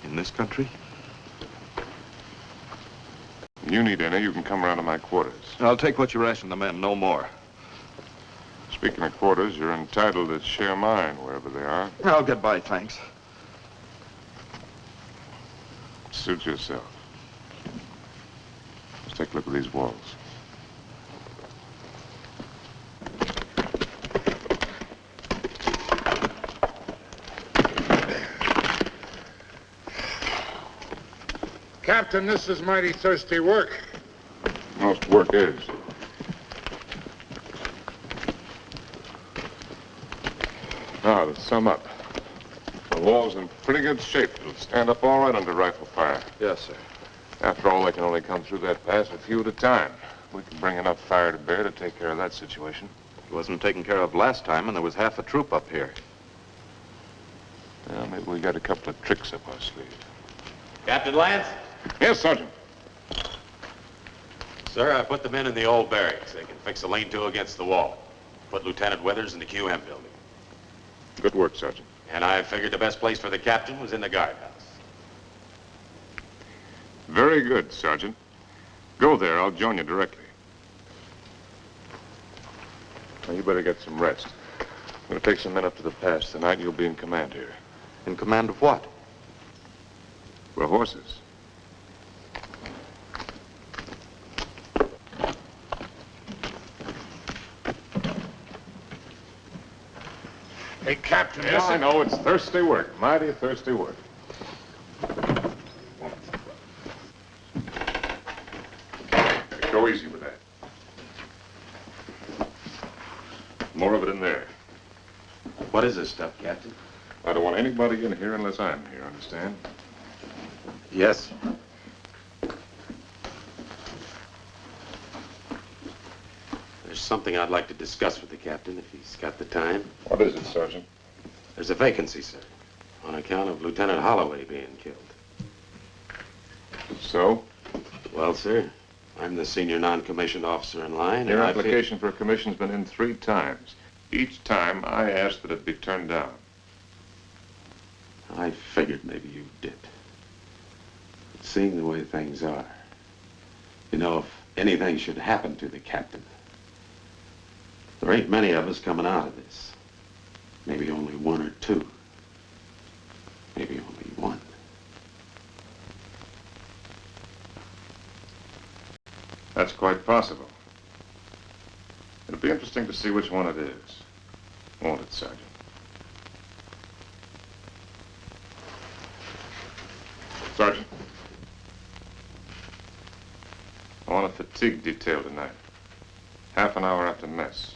Speaker 14: In this country?
Speaker 3: You need any, you can come around to my quarters.
Speaker 14: I'll take what you ration the men, no more.
Speaker 3: Speaking of quarters, you're entitled to share mine wherever they are.
Speaker 14: I'll get by, thanks.
Speaker 3: Suit yourself. Let's take a look at these walls.
Speaker 5: Captain, this is mighty thirsty work.
Speaker 3: Most work is. Now, to sum up, the wall's in pretty good shape. It'll stand up all right under rifle fire.
Speaker 14: Yes, sir.
Speaker 3: After all, they can only come through that pass a few at a time. We can bring enough fire to bear to take care of that situation.
Speaker 14: It wasn't taken care of last time, and there was half a troop up here.
Speaker 3: Well, maybe we got a couple of tricks up our sleeve.
Speaker 10: Captain Lance?
Speaker 3: Yes, Sergeant.
Speaker 10: Sir, I put the men in the old barracks. They can fix a lean-to against the wall. Put Lieutenant Withers in the QM building.
Speaker 3: Good work, Sergeant.
Speaker 10: And I figured the best place for the captain was in the guardhouse.
Speaker 3: Very good, Sergeant. Go there. I'll join you directly. Now, you better get some rest. I'm going to take some men up to the pass tonight. You'll be in command here.
Speaker 14: In command of what?
Speaker 3: We're horses.
Speaker 5: Hey, Captain.
Speaker 3: Yes, I know. It's thirsty work. Mighty thirsty work. Go easy with that. More of it in there.
Speaker 10: What is this stuff, Captain?
Speaker 3: I don't want anybody in here unless I'm here, understand?
Speaker 10: Yes. There's something I'd like to discuss with the captain, if he's got the time.
Speaker 3: What is it, Sergeant?
Speaker 10: There's a vacancy, sir, on account of Lieutenant Holloway being killed.
Speaker 3: So?
Speaker 10: Well, sir, I'm the senior non-commissioned officer in line.
Speaker 3: Your
Speaker 10: and
Speaker 3: application for a commission's been in 3 times. Each time, I asked that it be turned down.
Speaker 10: I figured maybe you did. But seeing the way things are, you know, if anything should happen to the captain, there ain't many of us coming out of this. Maybe only 1 or 2. Maybe only 1.
Speaker 3: That's quite possible. It'll be interesting to see which one it is. Won't it, Sergeant? Sergeant. I want a fatigue detail tonight. Half an hour after mess.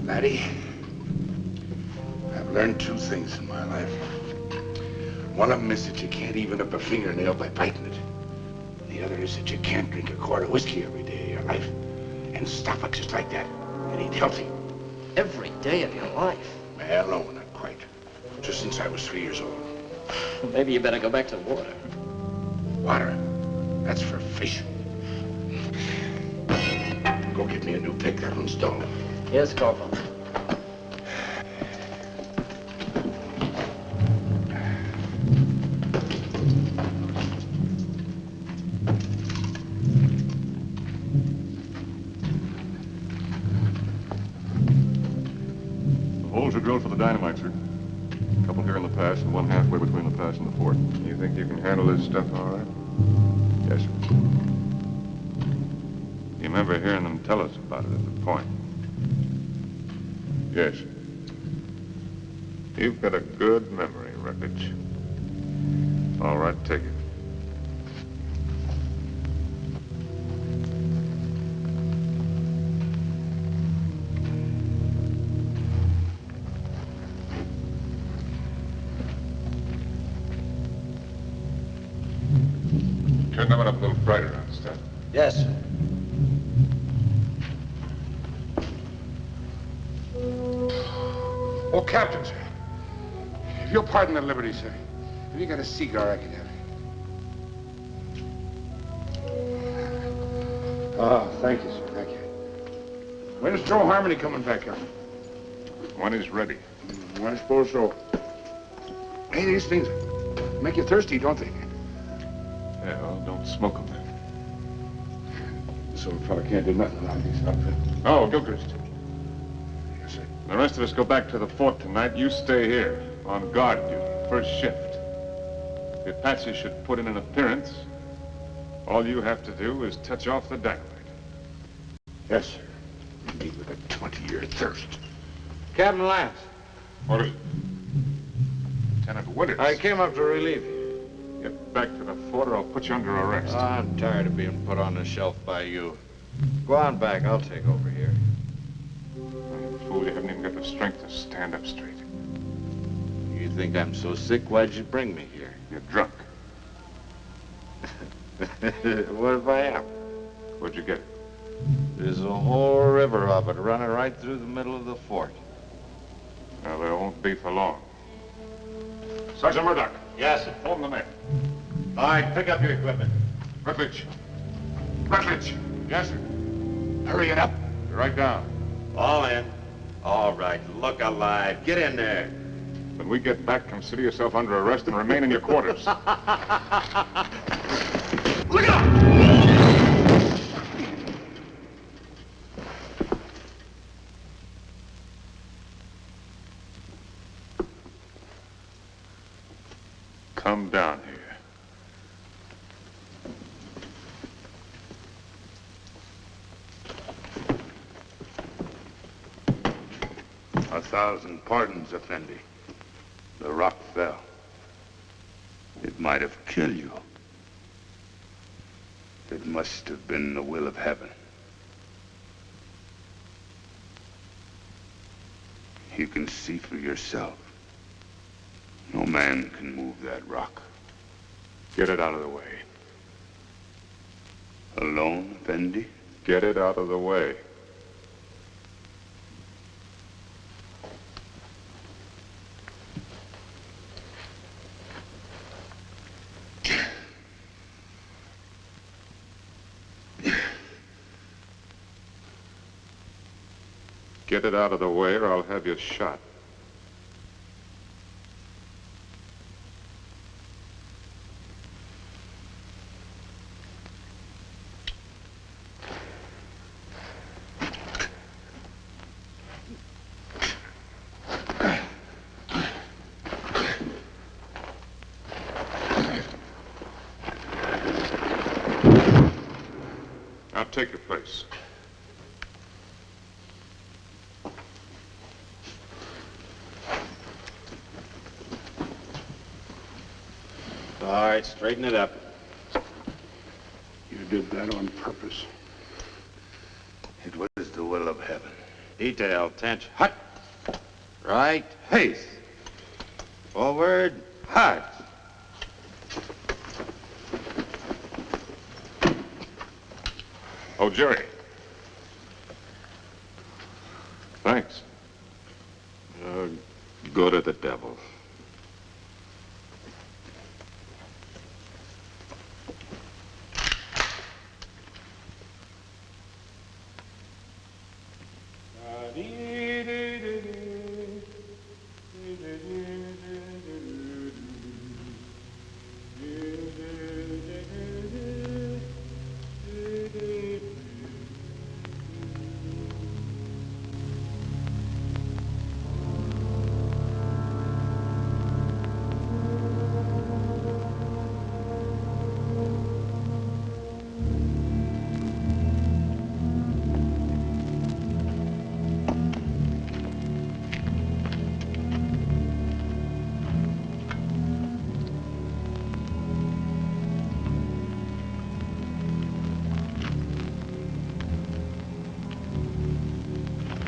Speaker 5: Laddie, I've learned 2 things in my life. One of them is that you can't even up a fingernail by biting it. The other is that you can't drink a quart of whiskey every day of your life and stop it just like that and eat healthy.
Speaker 16: Every day of your life?
Speaker 5: Well, no, not quite. Just since I was 3 years old.
Speaker 16: Maybe you better go back to the water.
Speaker 5: Water? That's for fish. Go get me a new pick. That one's dull.
Speaker 16: Yes, Corporal.
Speaker 3: The holes are drilled for the dynamite, sir. A couple here in the pass and one halfway between the pass and the fort. You think you can handle this stuff all right? Yes, sir. You remember hearing them tell us about it at the point? Yes. You've got a good memory, Wreckage. All right, take it. Turn that one up a little brighter, understand?
Speaker 12: Yes, sir.
Speaker 5: Oh, Captain, sir. If you'll pardon the liberty, sir. Have you got a cigar I can have? Oh, thank you, sir. Thank you. When's Joe Harmony coming back up?
Speaker 3: When he's ready.
Speaker 5: I suppose so. Hey, these things make you thirsty, don't they?
Speaker 3: Yeah, well, don't smoke them then.
Speaker 5: So a fella can't do nothing around these outfits.
Speaker 3: Oh, Gilchrist.
Speaker 5: Yes, sir.
Speaker 3: The rest of us go back to the fort tonight. You stay here, on guard duty, first shift. If the Apache should put in an appearance, all you have to do is touch off the dynamite.
Speaker 5: Yes, sir. Me with a 20-year thirst.
Speaker 14: Captain Lance.
Speaker 3: What is it? Lieutenant Winters.
Speaker 14: I came up to relieve you.
Speaker 3: Get back to the fort or I'll put you under arrest.
Speaker 14: I'm tired of being put on the shelf by you. Go on back. I'll take over here.
Speaker 3: You fool, you haven't even got the strength to stand up straight.
Speaker 14: You think I'm so sick? Why'd you bring me here?
Speaker 3: You're drunk.
Speaker 14: What if I am?
Speaker 3: Where'd you get it?
Speaker 14: There's a whole river of it running right through the middle of the fort.
Speaker 3: Well, there won't be for long. Sergeant Murdoch.
Speaker 12: Yes, sir.
Speaker 3: Hold the men.
Speaker 12: All right, pick up your equipment.
Speaker 3: Rutledge.
Speaker 5: Rutledge.
Speaker 3: Yes, sir.
Speaker 5: Hurry it up.
Speaker 3: You're right down.
Speaker 10: All in. All right, look alive. Get in there.
Speaker 3: When we get back, consider yourself under arrest and remain in your quarters.
Speaker 5: Look out!
Speaker 3: Come down here.
Speaker 5: 1,000 pardons, Effendi. The rock fell. It might have killed you. It must have been the will of heaven. You can see for yourself. No man can move that rock.
Speaker 4: Get it out of the way.
Speaker 5: Alone, Effendi?
Speaker 4: Get it out of the way. Get it out of the way or I'll have you shot. Now take your place.
Speaker 10: All right, straighten it up.
Speaker 5: You did that on purpose. It was the will of heaven.
Speaker 10: Detail, attention. Hut. Right, haste. Forward, hard.
Speaker 4: Oh, Jerry. Thanks. Go to the devil.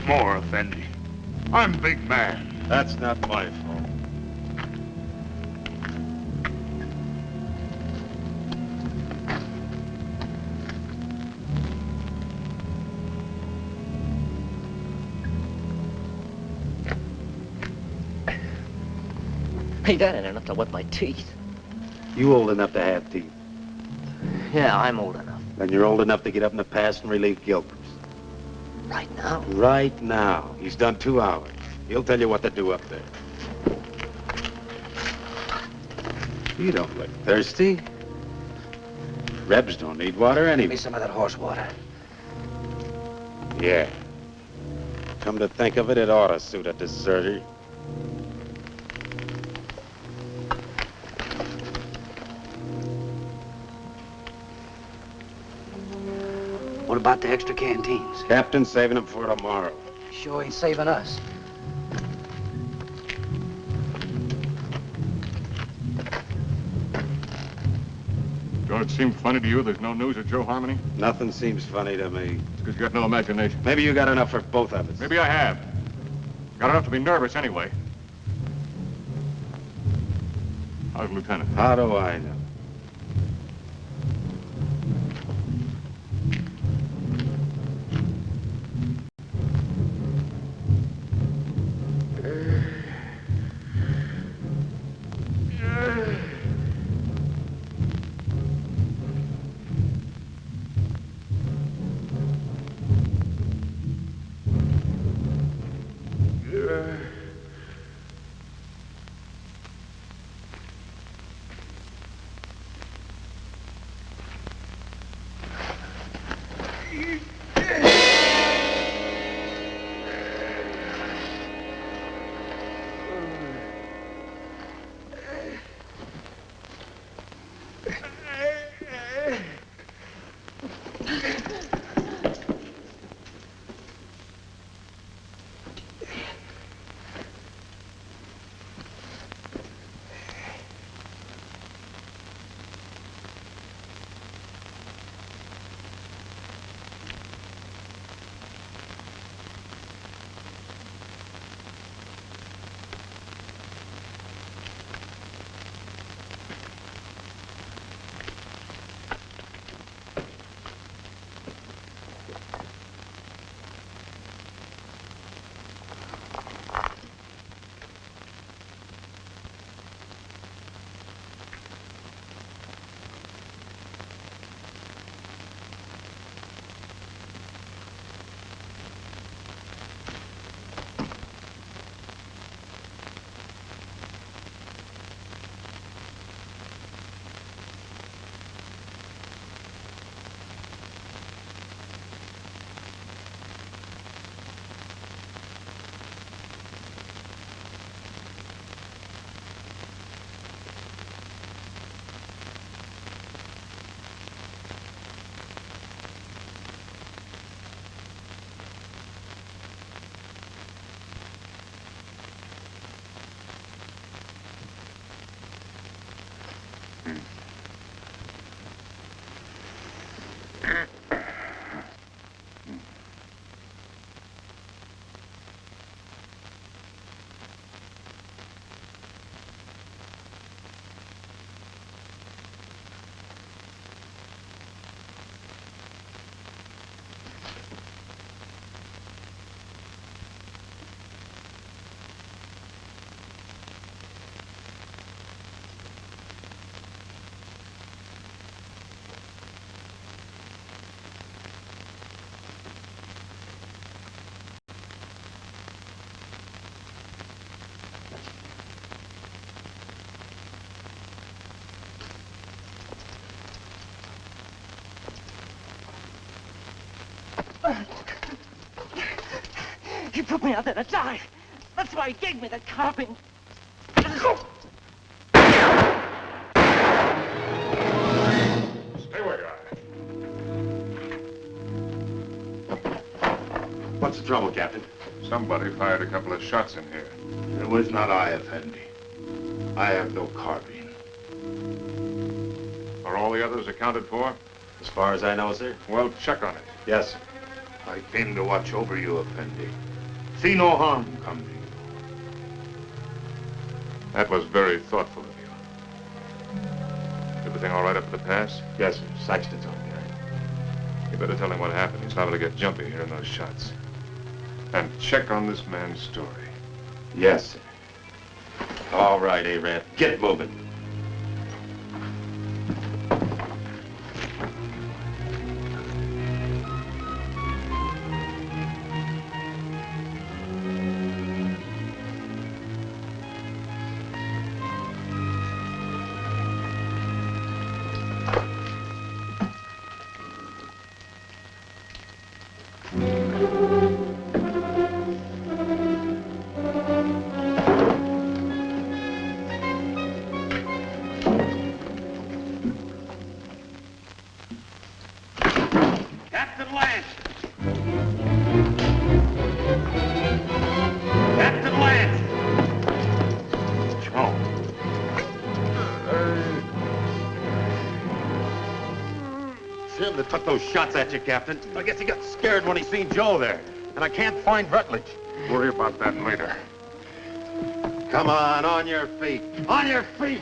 Speaker 5: More, Effendi. I'm big man.
Speaker 10: That's not my fault.
Speaker 16: Hey, that ain't enough to wet my teeth.
Speaker 10: You old enough to have teeth.
Speaker 16: Yeah, I'm old enough.
Speaker 10: Then you're old enough to get up in the pass and relieve Gilchrist.
Speaker 16: Right now?
Speaker 10: Right now. He's done 2 hours. He'll tell you what to do up there. You don't look thirsty. Rebs don't need water anyway.
Speaker 16: Give me some of that horse water.
Speaker 10: Yeah. Come to think of it, it ought to suit a deserter.
Speaker 16: What about the extra canteens?
Speaker 10: Captain's saving them for tomorrow.
Speaker 16: Sure ain't saving us.
Speaker 4: Don't it seem funny to you there's no news of Joe Harmony?
Speaker 10: Nothing seems funny to me.
Speaker 4: It's because you got no imagination.
Speaker 10: Maybe you got enough for both of us.
Speaker 4: Maybe I have. Got enough to be nervous anyway. How's the lieutenant?
Speaker 10: How do I know?
Speaker 16: He put me out there to die. That's why he gave me the carving.
Speaker 3: Stay where you are.
Speaker 2: What's the trouble, Captain?
Speaker 3: Somebody fired a couple of shots in here.
Speaker 4: It was not I, Effendi. I have no carbine.
Speaker 3: Are all the others accounted for?
Speaker 10: As far as I know, sir.
Speaker 3: Well, check on it.
Speaker 10: Yes, sir.
Speaker 4: I came to watch over you, Effendi. See no harm come to you.
Speaker 3: That was very thoughtful of you. Everything all right up at the pass?
Speaker 2: Yes, sir. Saxton's on there.
Speaker 3: You better tell him what happened. He's liable to get jumpy hearing those shots. And check on this man's story.
Speaker 2: Yes, sir. All right, Arab. Get moving.
Speaker 10: Captain Lance! Captain Lance!
Speaker 2: What's wrong? Sim that took those shots at you, Captain. I guess he got scared when he seen Joe there. And I can't find Rutledge.
Speaker 3: Worry about that later.
Speaker 2: Come on your feet. On your feet!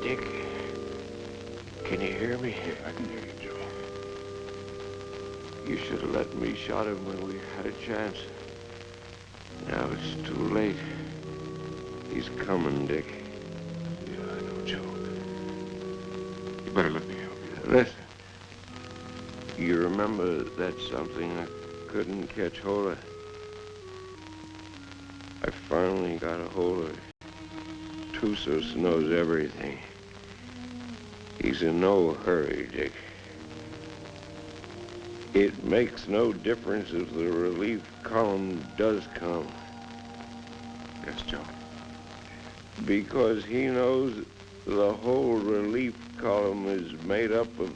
Speaker 15: Dick, can you hear me?
Speaker 3: Yeah, I can hear you, Joe.
Speaker 15: You should have let me shot him when we had a chance. Now it's too late. He's coming, Dick.
Speaker 3: Yeah, I know, Joe. You better let me help you.
Speaker 15: Listen. You remember that something I couldn't catch hold of? I finally got a hold of it. Tusos knows everything. He's in no hurry, Dick. It makes no difference if the relief column does come.
Speaker 3: Yes, Joe.
Speaker 15: Because he knows the whole relief column is made up of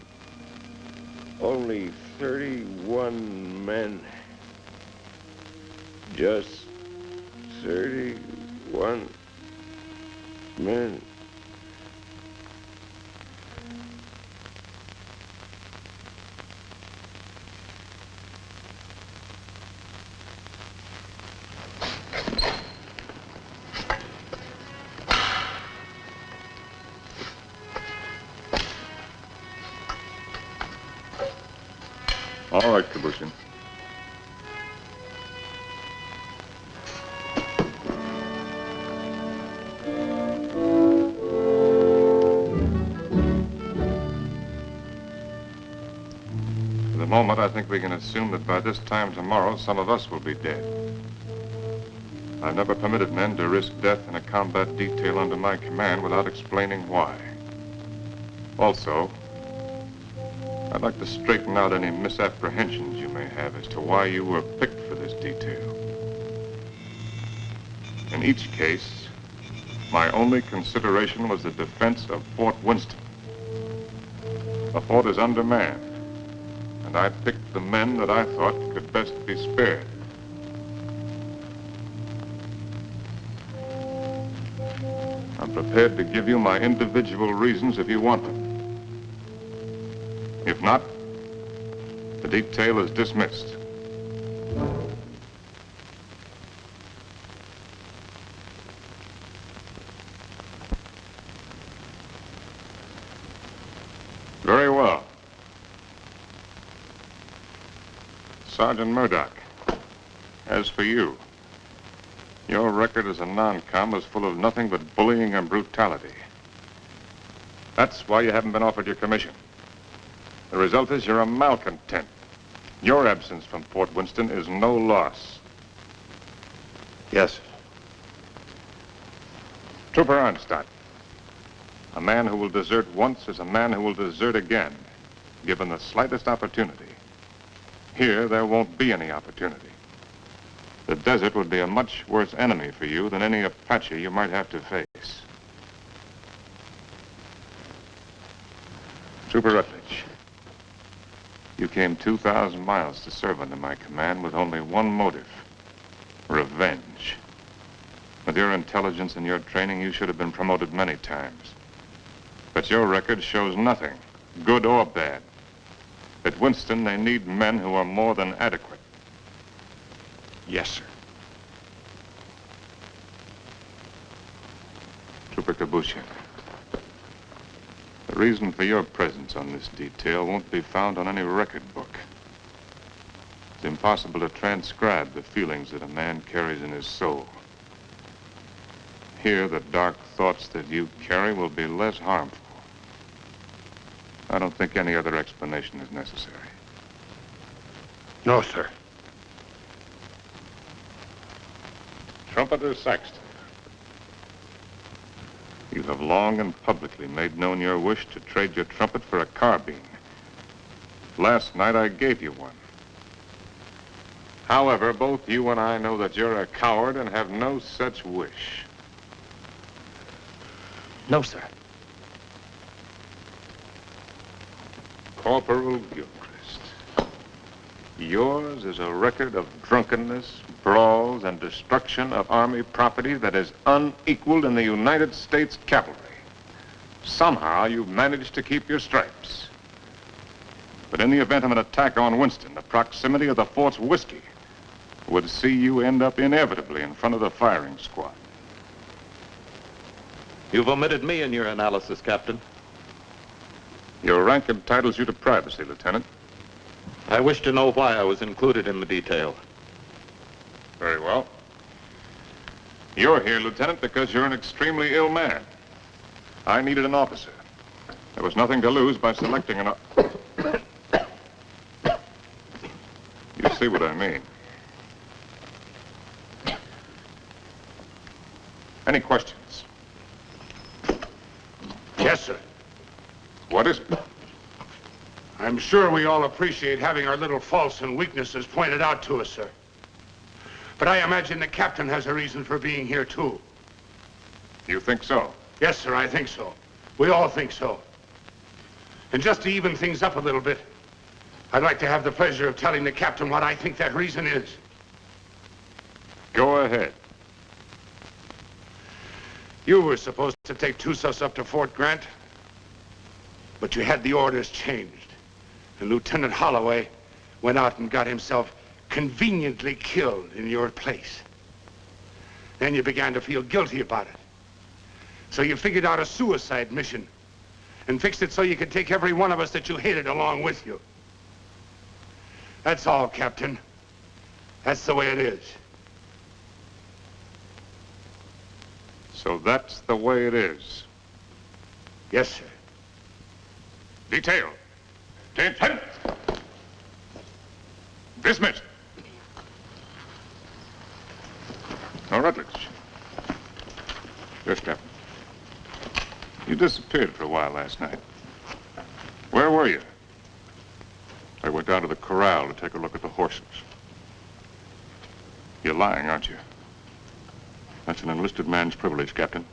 Speaker 15: only 31 men. Just 31 men.
Speaker 3: All right, Kabushin. For the moment, I think we can assume that by this time tomorrow, some of us will be dead. I've never permitted men to risk death in a combat detail under my command without explaining why. Also, I'd like to straighten out any misapprehensions you may have as to why you were picked for this detail. In each case, my only consideration was the defense of Fort Winston. The fort is undermanned, and I picked the men that I thought could best be spared. I'm prepared to give you my individual reasons if you want them. If not, the detail is dismissed. Very well. Sergeant Murdoch, as for you, your record as a non-com is full of nothing but bullying and brutality. That's why you haven't been offered your commission. The result is you're a malcontent. Your absence from Fort Winston is no loss.
Speaker 2: Yes, sir.
Speaker 3: Trooper Arnstadt. A man who will desert once is a man who will desert again, given the slightest opportunity. Here, there won't be any opportunity. The desert would be a much worse enemy for you than any Apache you might have to face. Trooper Rutledge, you came 2,000 miles to serve under my command with only one motive: revenge. With your intelligence and your training, you should have been promoted many times. But your record shows nothing, good or bad. At Winston, they need men who are more than adequate.
Speaker 2: Yes, sir.
Speaker 3: Trooper Kabushin, the reason for your presence on this detail won't be found on any record book. It's impossible to transcribe the feelings that a man carries in his soul. Here, the dark thoughts that you carry will be less harmful. I don't think any other explanation is necessary.
Speaker 5: No, sir.
Speaker 3: Trumpeter Saxton, you have long and publicly made known your wish to trade your trumpet for a carbine. Last night, I gave you one. However, both you and I know that you're a coward and have no such wish.
Speaker 2: No, sir.
Speaker 3: Corporal Gilchrist, yours is a record of drunkenness, brawls, and destruction of Army property that is unequaled in the United States cavalry. Somehow, you've managed to keep your stripes. But in the event of an attack on Winston, the proximity of the fort's whiskey would see you end up inevitably in front of the firing squad.
Speaker 18: You've omitted me in your analysis, Captain.
Speaker 3: Your rank entitles you to privacy, Lieutenant.
Speaker 18: I wish to know why I was included in the detail.
Speaker 3: Very well. You're here, Lieutenant, because you're an extremely ill man. I needed an officer. There was nothing to lose by selecting an... You see what I mean. Any questions?
Speaker 5: Yes, sir.
Speaker 3: What is it?
Speaker 5: I'm sure we all appreciate having our little faults and weaknesses pointed out to us, sir. But I imagine the captain has a reason for being here, too.
Speaker 3: You think so?
Speaker 5: Yes, sir, I think so. We all think so. And just to even things up a little bit, I'd like to have the pleasure of telling the captain what I think that reason is.
Speaker 3: Go ahead.
Speaker 5: You were supposed to take Tussos up to Fort Grant, but you had the orders changed. And Lieutenant Holloway went out and got himself conveniently killed in your place. Then you began to feel guilty about it. So you figured out a suicide mission and fixed it so you could take every one of us that you hated along with you. That's all, Captain. That's the way it is.
Speaker 3: So that's the way it is.
Speaker 5: Yes, sir.
Speaker 3: Detail. Attention. Dismissed. Now, Rutledge. Yes, Captain. You disappeared for a while last night. Where were you? I went down to the corral to take a look at the horses. You're lying, aren't you? That's an enlisted man's privilege, Captain.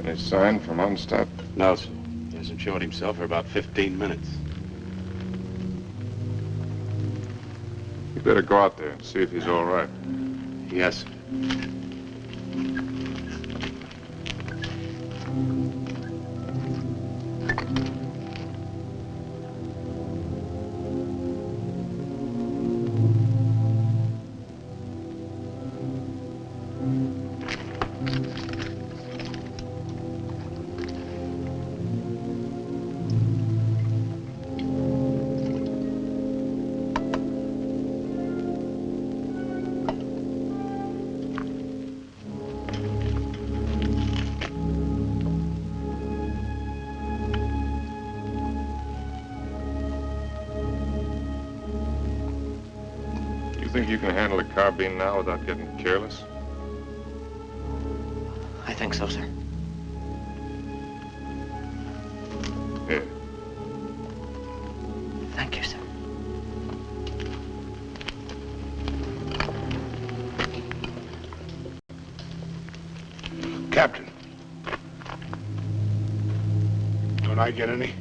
Speaker 3: Any sign from Onstadt?
Speaker 10: No, sir. He hasn't showed himself for about 15 minutes.
Speaker 3: You better go out there and see if he's all right.
Speaker 10: Yes, sir.
Speaker 3: think you can handle a carbine now without getting careless?
Speaker 16: I think so, sir.
Speaker 3: Here.
Speaker 16: Thank you, sir.
Speaker 5: Captain. Don't I get any?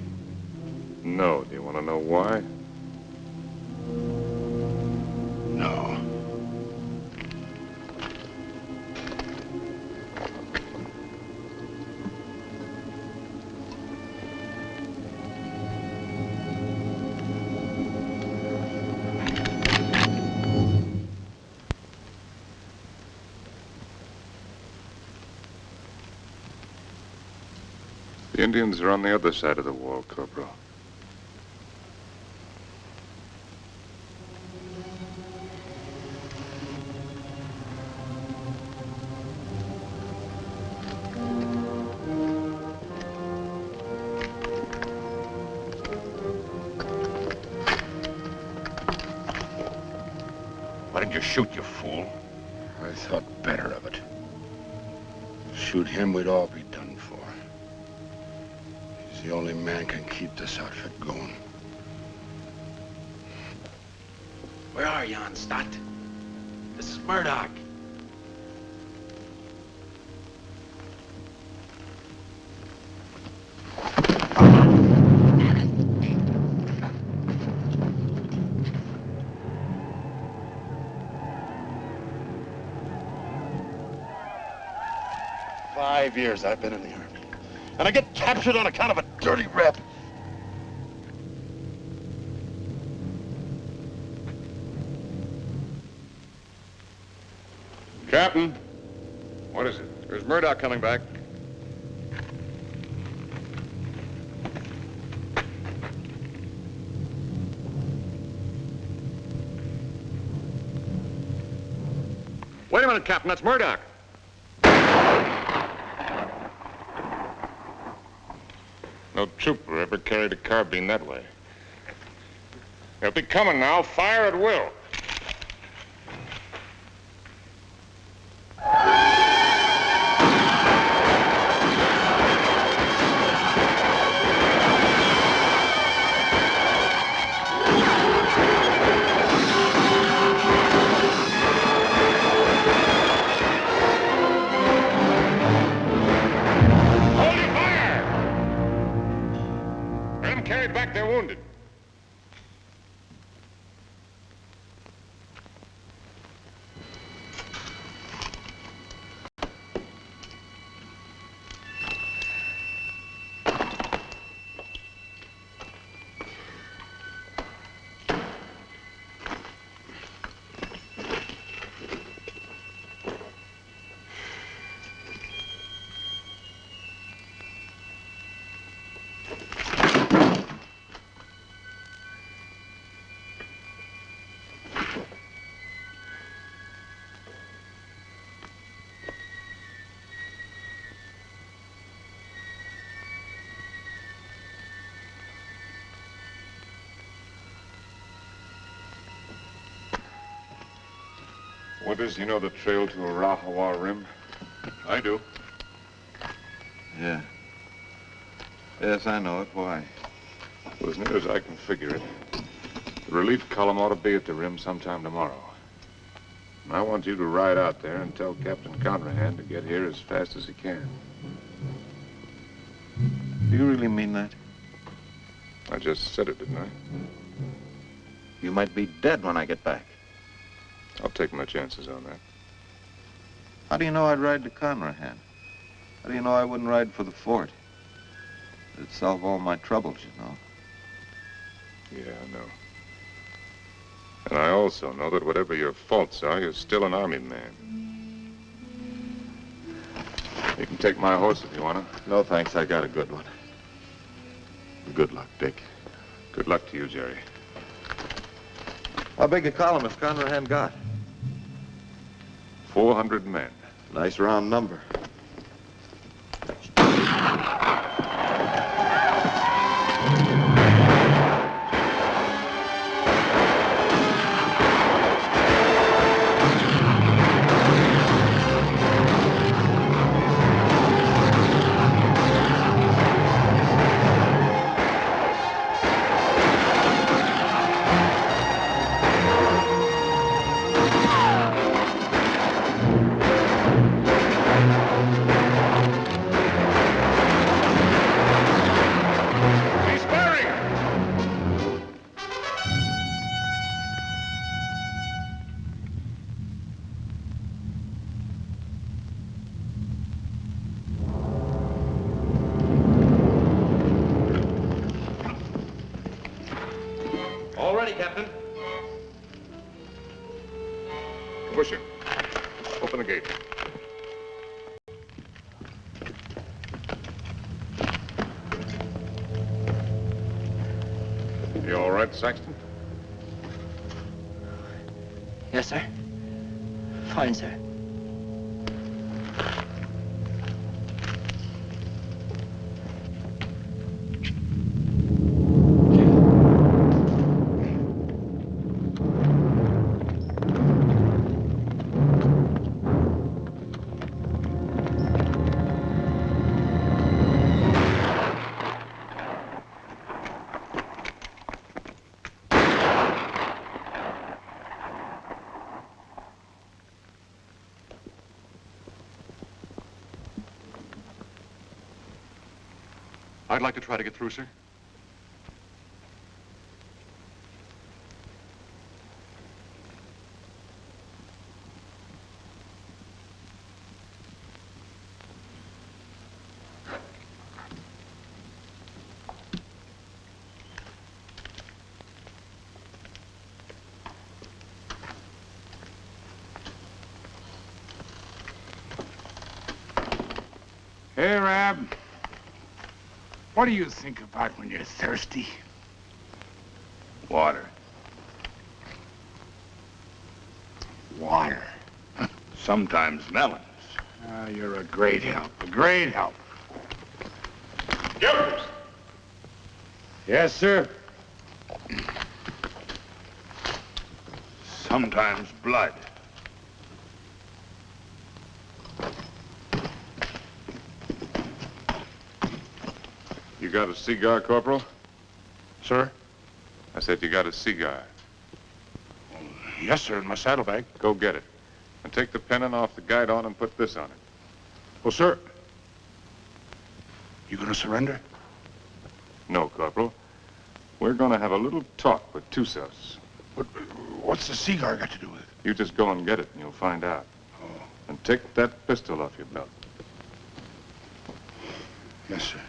Speaker 3: No. Do you want to know why?
Speaker 5: No.
Speaker 3: The Indians are on the other side of the wall, Corporal.
Speaker 5: Why didn't you shoot, you fool? I thought better of it. Shoot him, we'd all be done for. He's the only man can keep this outfit going.
Speaker 10: Where are you, Stott? This is Murdoch.
Speaker 7: "5 years I've been in the Army. And I get captured on account of a dirty rep.
Speaker 3: Captain, what is it? There's Murdoch coming back.
Speaker 2: Wait a minute, Captain. That's Murdoch.
Speaker 3: No trooper ever carried a carbine that way. They'll be coming now. Fire at will. Carried back their wounded. Winters, you know the trail to Arahawa Rim?
Speaker 9: I do. Yeah. Yes, I know it. Why?
Speaker 3: Well, as near as I can figure it, the relief column ought to be at the rim sometime tomorrow. And I want you to ride out there and tell Captain Conrahan to get here as fast as he can.
Speaker 9: Do you really mean that?
Speaker 3: I just said it, didn't I?
Speaker 9: You might be dead when I get back.
Speaker 3: I'll take my chances on that.
Speaker 9: How do you know I'd ride to Conrahan? How do you know I wouldn't ride for the fort? It'd solve all my troubles, you know.
Speaker 3: Yeah, I know. And I also know that whatever your faults are, you're still an Army man. You can take my horse if you want to.
Speaker 9: No, thanks. I got a good one.
Speaker 3: Good luck, Dick. Good luck to you, Jerry.
Speaker 9: How big a column has Conrahan got?
Speaker 3: 400 men.
Speaker 9: Nice round number.
Speaker 3: it, Saxton?
Speaker 16: Yes, sir. Fine, sir.
Speaker 3: I'd like to try to get through, sir.
Speaker 5: Hey, Rab. What do you think about when you're thirsty?
Speaker 14: Water.
Speaker 5: Water.
Speaker 14: Sometimes melons.
Speaker 5: Ah, you're a great help. A great help.
Speaker 3: Gilbert!
Speaker 5: Yes, sir.
Speaker 14: Sometimes blood.
Speaker 3: You got a cigar, Corporal?
Speaker 5: Sir?
Speaker 3: I said you got a cigar.
Speaker 5: Yes, sir, in my saddlebag.
Speaker 3: Go get it. And take the pennon off the guide on and put this on it.
Speaker 5: Well, sir, you gonna surrender?
Speaker 3: No, Corporal. We're gonna have a little talk with Tussos.
Speaker 5: But what's the cigar got to do with it?
Speaker 3: You just go and get it and you'll find out.
Speaker 5: Oh.
Speaker 3: And take that pistol off your belt.
Speaker 5: Yes, sir.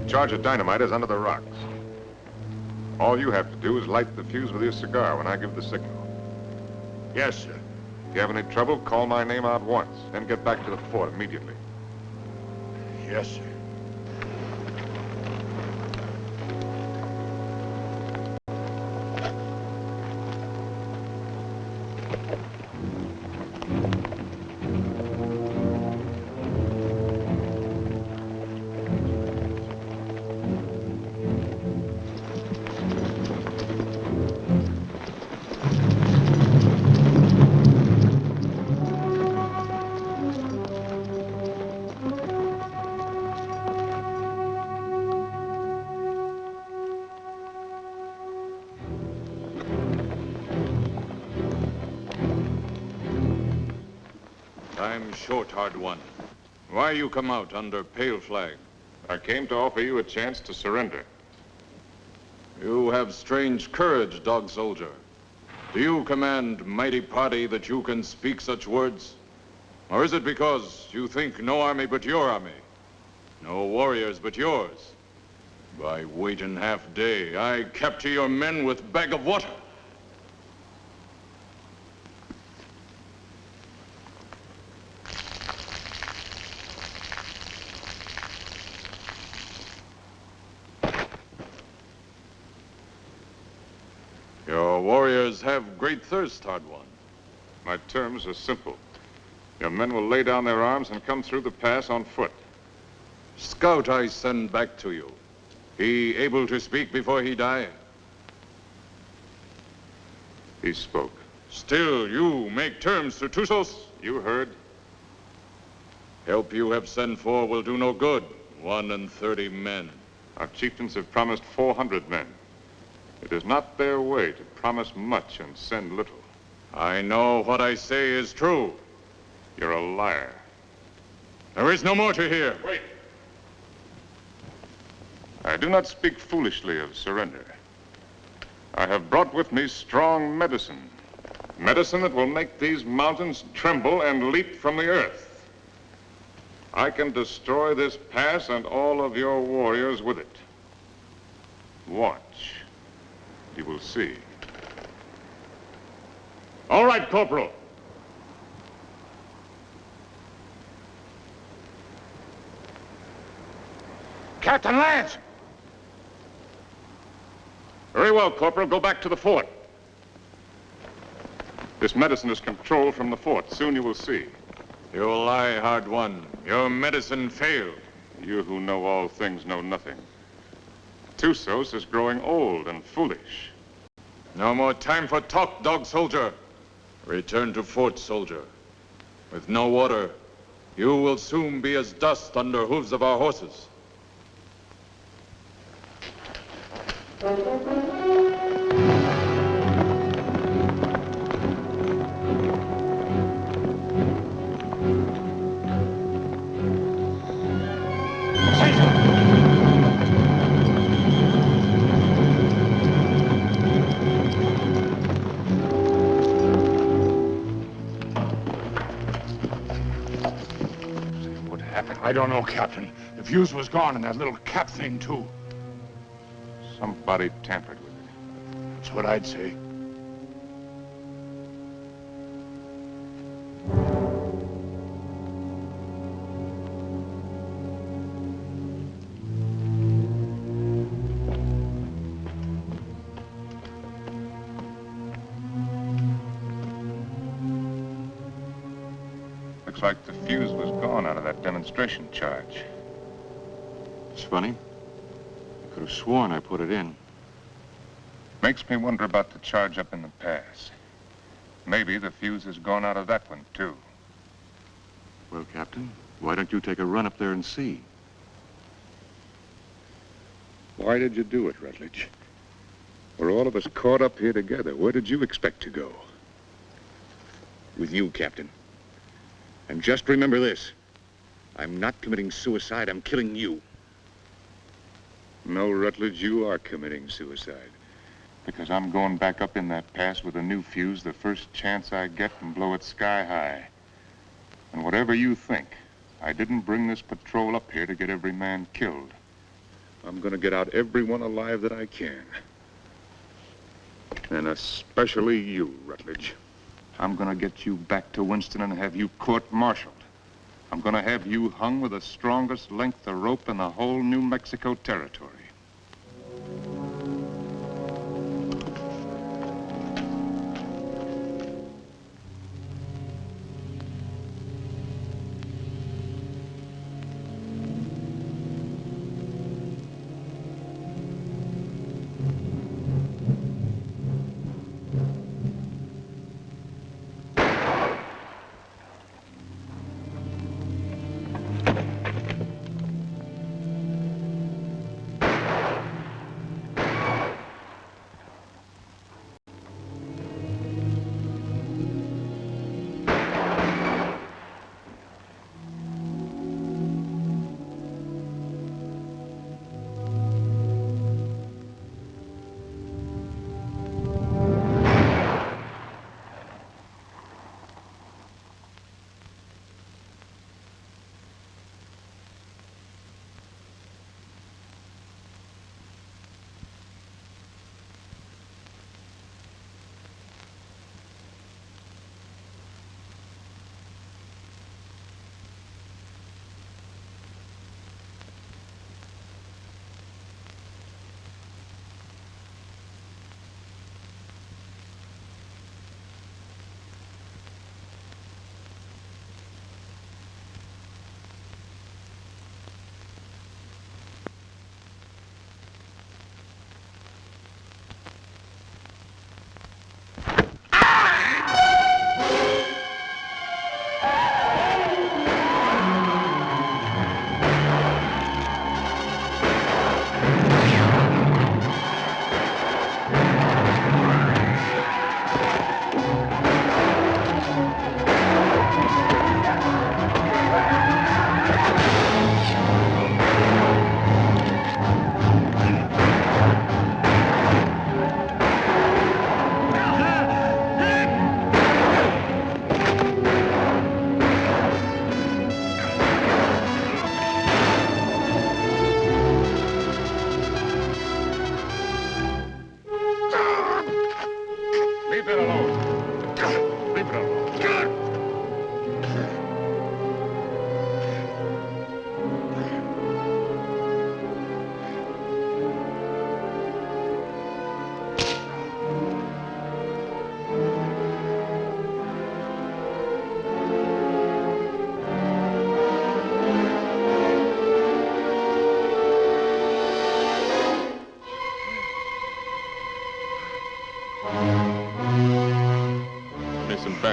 Speaker 3: Charge of dynamite is under the rocks. All you have to do is light the fuse with your cigar when I give the signal.
Speaker 5: Yes, sir.
Speaker 3: If you have any trouble, call my name out once, then get back to the fort immediately.
Speaker 5: Yes, sir.
Speaker 18: I'm short, hard one. Why you come out under pale flag?
Speaker 3: I came to offer you a chance to surrender.
Speaker 18: You have strange courage, dog soldier. Do you command mighty party that you can speak such words? Or is it because you think no army but your army? No warriors but yours? By waiting half day, I capture your men with bag of water. Your warriors have great thirst, hard one.
Speaker 3: My terms are simple. Your men will lay down their arms and come through the pass on foot.
Speaker 18: Scout I send back to you. He able to speak before he die?
Speaker 3: He spoke.
Speaker 18: Still, you make terms to Tussos?
Speaker 3: You heard.
Speaker 18: Help you have sent for will do no good. 31 men.
Speaker 3: Our chieftains have promised 400 men. It is not their way to promise much and send little.
Speaker 18: I know what I say is true.
Speaker 3: You're a liar.
Speaker 18: There is no more to hear.
Speaker 3: Wait. I do not speak foolishly of surrender. I have brought with me strong medicine. Medicine that will make these mountains tremble and leap from the earth. I can destroy this pass and all of your warriors with it. Watch. You will see. All right, Corporal.
Speaker 5: Captain Lance!
Speaker 3: Very well, Corporal. Go back to the fort. This medicine is controlled from the fort. Soon you will see.
Speaker 18: You lie, hard one. Your medicine failed.
Speaker 3: You who know all things know nothing. Tusos is growing old and foolish.
Speaker 18: No more time for talk, dog soldier. Return to fort, soldier. With no water, you will soon be as dust under hooves of our horses.
Speaker 5: I don't know, Captain. The fuse was gone and that little cap thing, too.
Speaker 3: Somebody tampered with it.
Speaker 5: That's what I'd say.
Speaker 3: Looks like the fuse was gone out of that demonstration charge.
Speaker 15: It's funny. I could have sworn I put it in.
Speaker 3: Makes me wonder about the charge up in the pass. Maybe the fuse has gone out of that one, too.
Speaker 15: Well, Captain, why don't you take a run up there and see?
Speaker 4: Why did you do it, Rutledge? We're all of us caught up here together. Where did you expect to go?
Speaker 5: With you, Captain. And just remember this. I'm not committing suicide. I'm killing you.
Speaker 4: No, Rutledge, you are committing suicide.
Speaker 3: Because I'm going back up in that pass with a new fuse the first chance I get and blow it sky high. And whatever you think, I didn't bring this patrol up here to get every man killed.
Speaker 4: I'm gonna get out everyone alive that I can. And especially you, Rutledge.
Speaker 3: I'm gonna get you back to Winston and have you court-martialed. I'm gonna have you hung with the strongest length of rope in the whole New Mexico territory.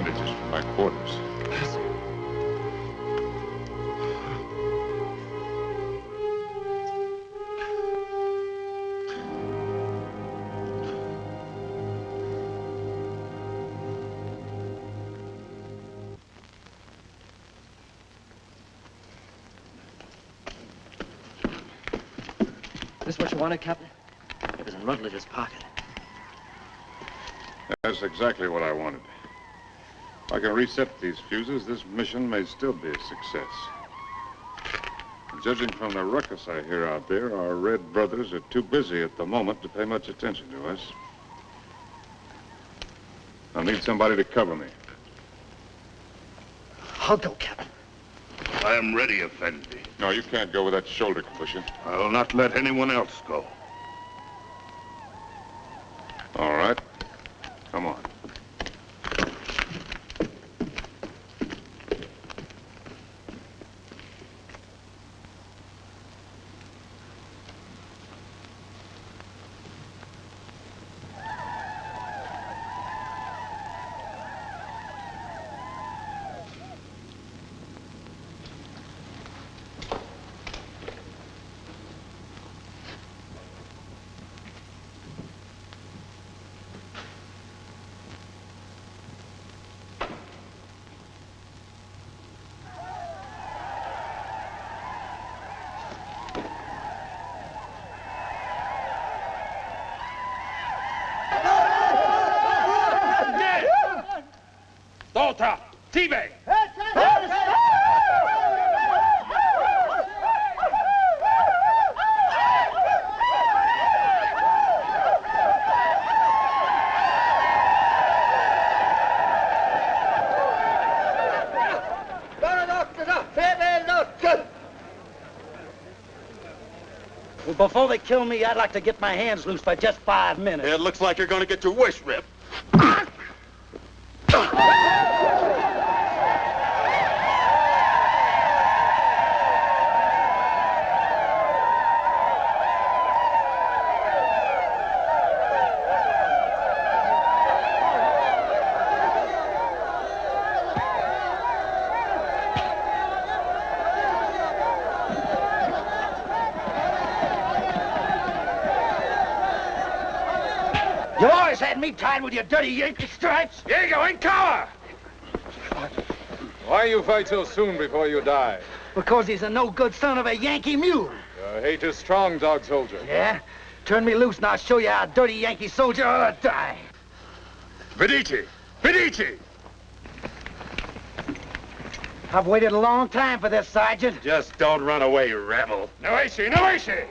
Speaker 4: bandages for my quarters.
Speaker 16: This what you wanted, Captain? It was in Rutledge's pocket.
Speaker 4: That's exactly what I wanted. If I can reset these fuses, this mission may still be a success. Judging from the ruckus I hear out there, our Red brothers are too busy at the moment to pay much attention to us. I'll need somebody to cover me.
Speaker 16: I'll go, Captain.
Speaker 19: I am ready, Effendi.
Speaker 4: No, you can't go with that shoulder cushion.
Speaker 19: I will not let anyone else go.
Speaker 4: All right. Come on.
Speaker 5: Volta! T-Bay!
Speaker 11: Well, before they kill me, I'd like to get my hands loose for just 5 minutes.
Speaker 19: It looks like you're going to get your wish ripped.
Speaker 11: You always had me tied with your dirty Yankee stripes.
Speaker 5: Here you go, in cover!
Speaker 18: Why you fight so soon before you die?
Speaker 11: Because he's a no-good son of a Yankee mule.
Speaker 18: Your hate is strong, dog soldier.
Speaker 11: Yeah? Turn me loose and I'll show you how a dirty Yankee soldier ought to die.
Speaker 5: Medici! Medici!
Speaker 11: I've waited a long time for this, Sergeant.
Speaker 5: Just don't run away, rebel. No issue, no issue!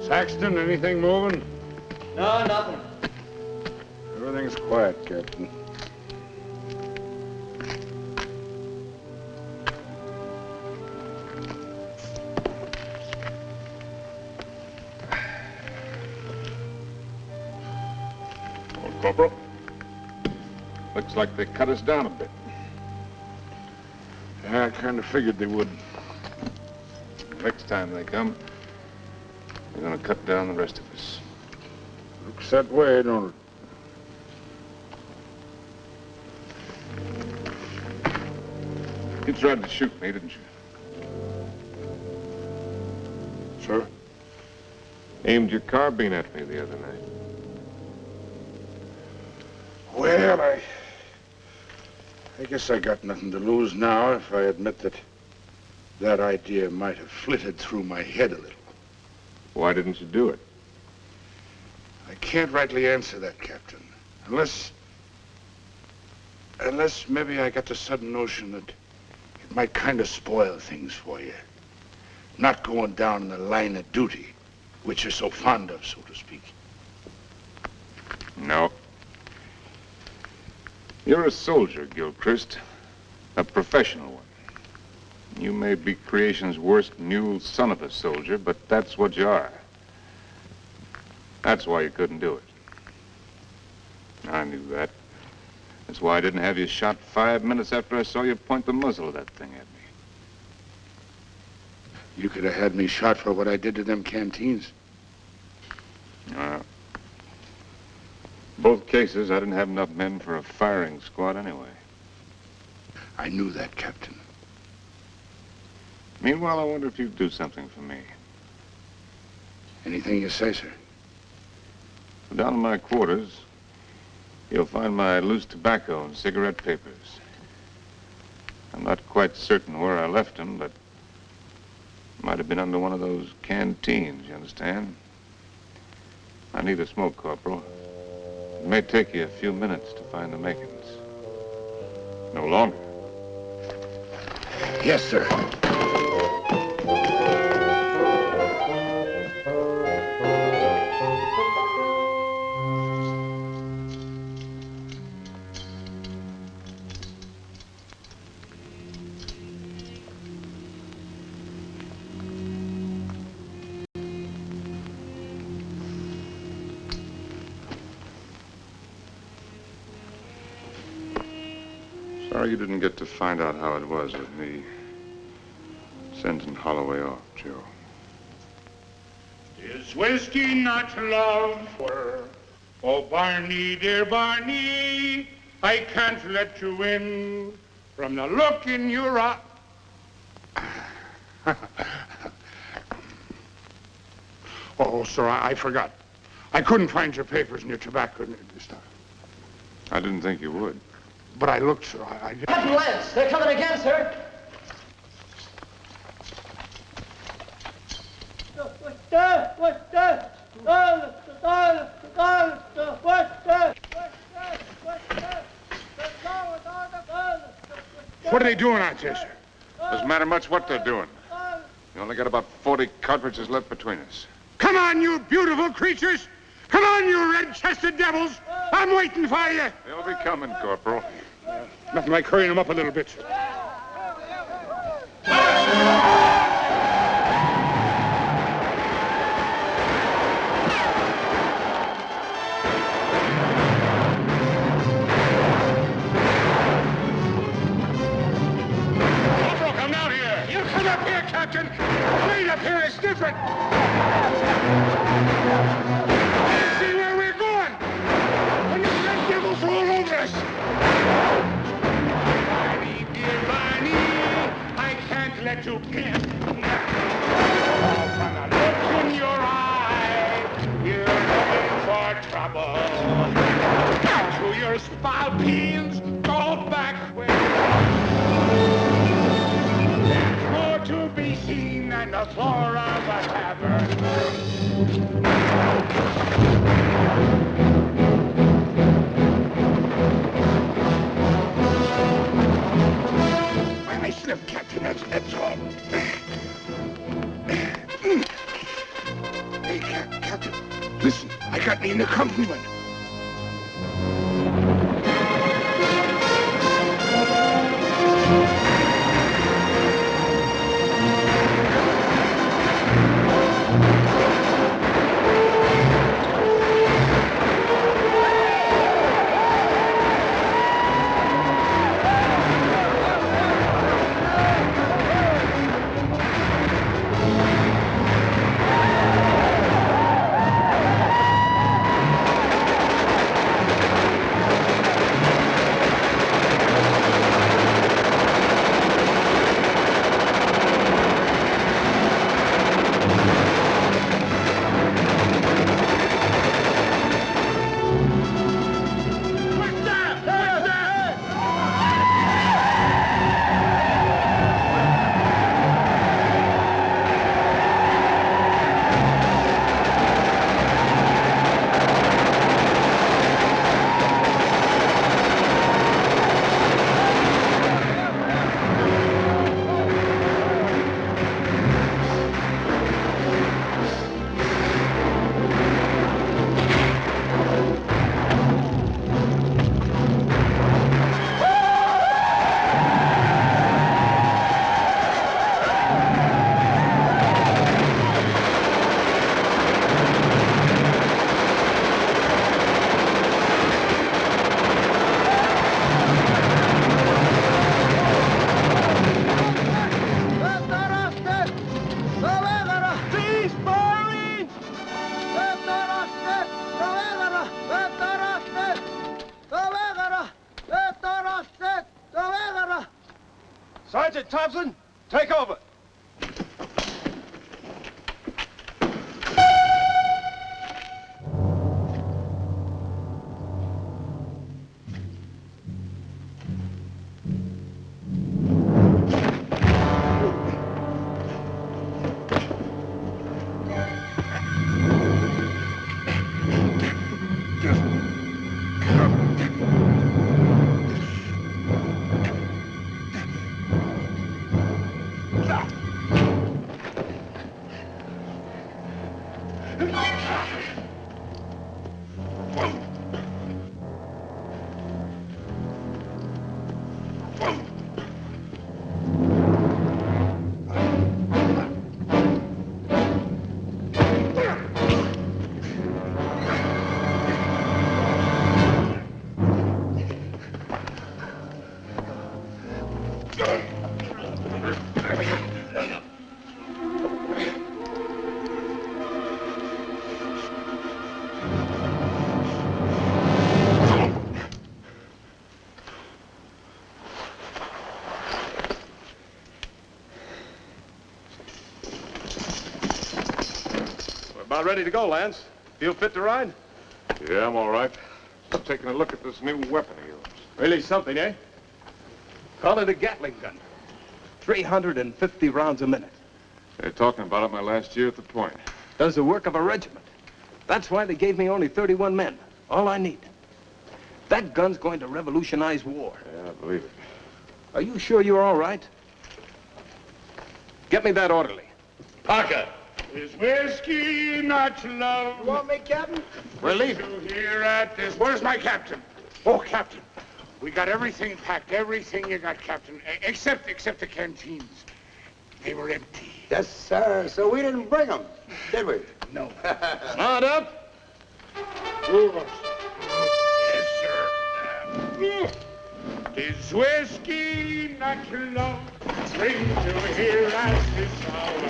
Speaker 5: Saxton, anything moving?
Speaker 16: No, nothing.
Speaker 5: Everything's quiet, Captain.
Speaker 4: Well, Corporal, looks like they cut us down a bit.
Speaker 5: Yeah, I kind of figured they would.
Speaker 4: Next time they come, they're gonna cut down the rest of us.
Speaker 5: Looks that way, don't it?
Speaker 4: You tried to shoot me, didn't you?
Speaker 5: Sir?
Speaker 4: Aimed your carbine at me the other night.
Speaker 5: Well, I guess I got nothing to lose now if I admit that idea might have flitted through my head a little.
Speaker 4: Why didn't you do it?
Speaker 5: I can't rightly answer that, Captain. Unless maybe I got the sudden notion that it might kind of spoil things for you. Not going down the line of duty, which you're so fond of, so to speak.
Speaker 4: No. You're a soldier, Gilchrist. A professional one. You may be creation's worst mule son of a soldier, but that's what you are. That's why you couldn't do it. I knew that. That's why I didn't have you shot 5 minutes after I saw you point the muzzle of that thing at me.
Speaker 5: You could have had me shot for what I did to them canteens.
Speaker 4: Both cases, I didn't have enough men for a firing squad anyway.
Speaker 5: I knew that, Captain.
Speaker 4: Meanwhile, I wonder if you'd do something for me.
Speaker 5: Anything you say, sir.
Speaker 4: Down in my quarters, you'll find my loose tobacco and cigarette papers. I'm not quite certain where I left them, but it might have been under one of those canteens, you understand? I need a smoke, Corporal. It may take you a few minutes to find the makings. No longer.
Speaker 5: Yes, sir.
Speaker 3: Sorry you didn't get to find out how it was with me sending Holloway off, Joe.
Speaker 5: Is whiskey not love for? Oh, Barney, dear Barney, I can't let you in from the look in your eye. Oh, sir, I forgot. I couldn't find your papers and your tobacco this time.
Speaker 3: I didn't think you would.
Speaker 5: But I looked, sir.
Speaker 16: Captain Lance, they're coming again, sir.
Speaker 5: What are they doing out there, sir?
Speaker 3: Doesn't matter much what they're doing. You only got about 40 cartridges left between us.
Speaker 5: Come on, you beautiful creatures! Come on, you red-chested devils! I'm waiting for you!
Speaker 3: They'll be coming, Corporal.
Speaker 5: Nothing like hurrying them up a little bit, sir. Corporal, come down here! You come up here, Captain! Right up here is different! See where we're going! And these red devils are all over us! Barney, dear Barney, I can't let you in. From the look in your eye, you're looking for trouble. To your spalpeens, go back where there's more to be seen than the floor of a tavern. I slipped, Captain, that's all. Hey, Captain. in accompaniment.
Speaker 2: Sergeant Thompson, take over.
Speaker 15: About ready to go, Lance. Feel fit to ride?
Speaker 3: Yeah, I'm all right. I'm taking a look at this new weapon of yours.
Speaker 2: Really something, eh? Call it a Gatling gun. 350 rounds a minute.
Speaker 3: They're talking about it my last year at the point.
Speaker 2: Does the work of a regiment. That's why they gave me only 31 men. All I need. That gun's going to revolutionize war.
Speaker 3: Yeah, I believe it.
Speaker 2: Are you sure you're all right? Get me that orderly. Parker.
Speaker 5: Is whiskey not love?
Speaker 11: You want me, Captain?
Speaker 2: We're leaving.
Speaker 5: Here at this. Where's my captain? Oh, Captain. We got everything packed. Everything you got, Captain. Except the canteens. They were empty.
Speaker 11: Yes, sir. So we didn't bring them, did we?
Speaker 5: No.
Speaker 2: Mount up.
Speaker 5: Yes, sir. Tis whiskey not love. Bring to here at this hour.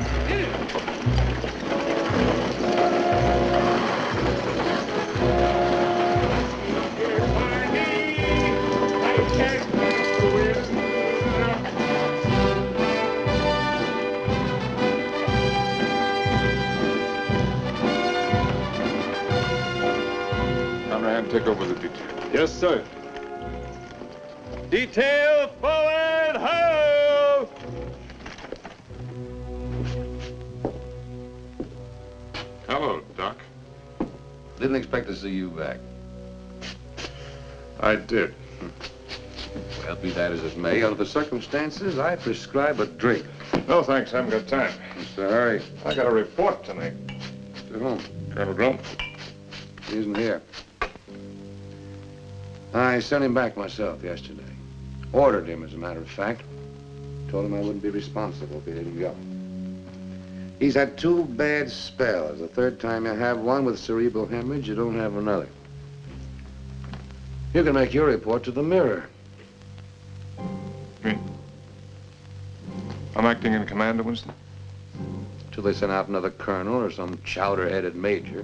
Speaker 3: Conrad, take over the detail.
Speaker 15: Yes, sir. Detail forward, ho!
Speaker 3: Hello, Doc.
Speaker 9: Didn't expect to see you back.
Speaker 3: I did.
Speaker 9: Well, be that as it may, under the circumstances, I prescribe a drink.
Speaker 3: No, thanks. I haven't got time.
Speaker 9: What's the hurry?
Speaker 3: I got a report tonight.
Speaker 9: To whom?
Speaker 3: Colonel Drum.
Speaker 2: He isn't here. I sent him back myself yesterday. Ordered him, as a matter of fact. Told him I wouldn't be responsible if he didn't go. He's had 2 bad spells. The third time you have one with cerebral hemorrhage, you don't have another. You can make your report to the Mirror.
Speaker 3: I'm acting in command of Winston?
Speaker 2: Till they send out another colonel or some chowder-headed major.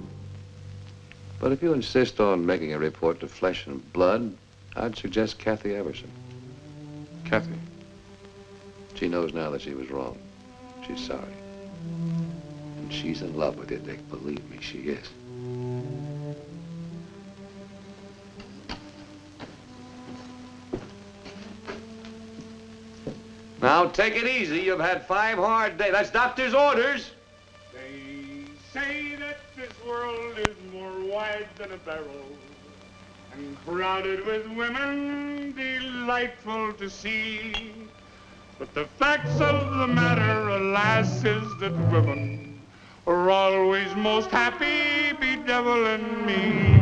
Speaker 2: But if you insist on making a report to Flesh and Blood, I'd suggest Kathy Everson.
Speaker 3: Kathy?
Speaker 2: She knows now that she was wrong. She's sorry. And she's in love with you, Dick. Believe me, she is. Now, take it easy. You've had 5 hard days. That's doctor's orders.
Speaker 5: They say that this world is more wide than a barrel and crowded with women delightful to see. But the facts of the matter, alas, is that women are always most happy bedeviling me.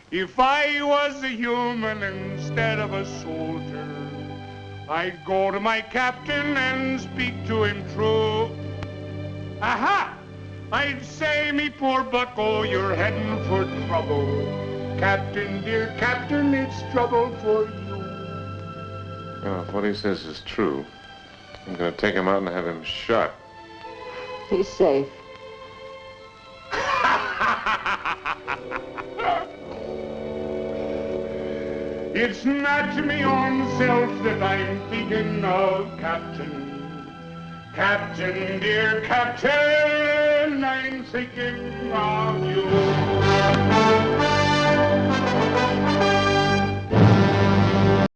Speaker 5: If I was a human instead of a soldier, I'd go to my captain and speak to him true. Aha! I'd say, me poor bucko, you're heading for trouble. Captain, dear captain, it's trouble for you.
Speaker 3: Well, if what he says is true, I'm going to take him out and have him shot.
Speaker 8: He's safe.
Speaker 5: It's not me own self that I'm thinking of, Captain. Captain, dear Captain, I'm thinking of you.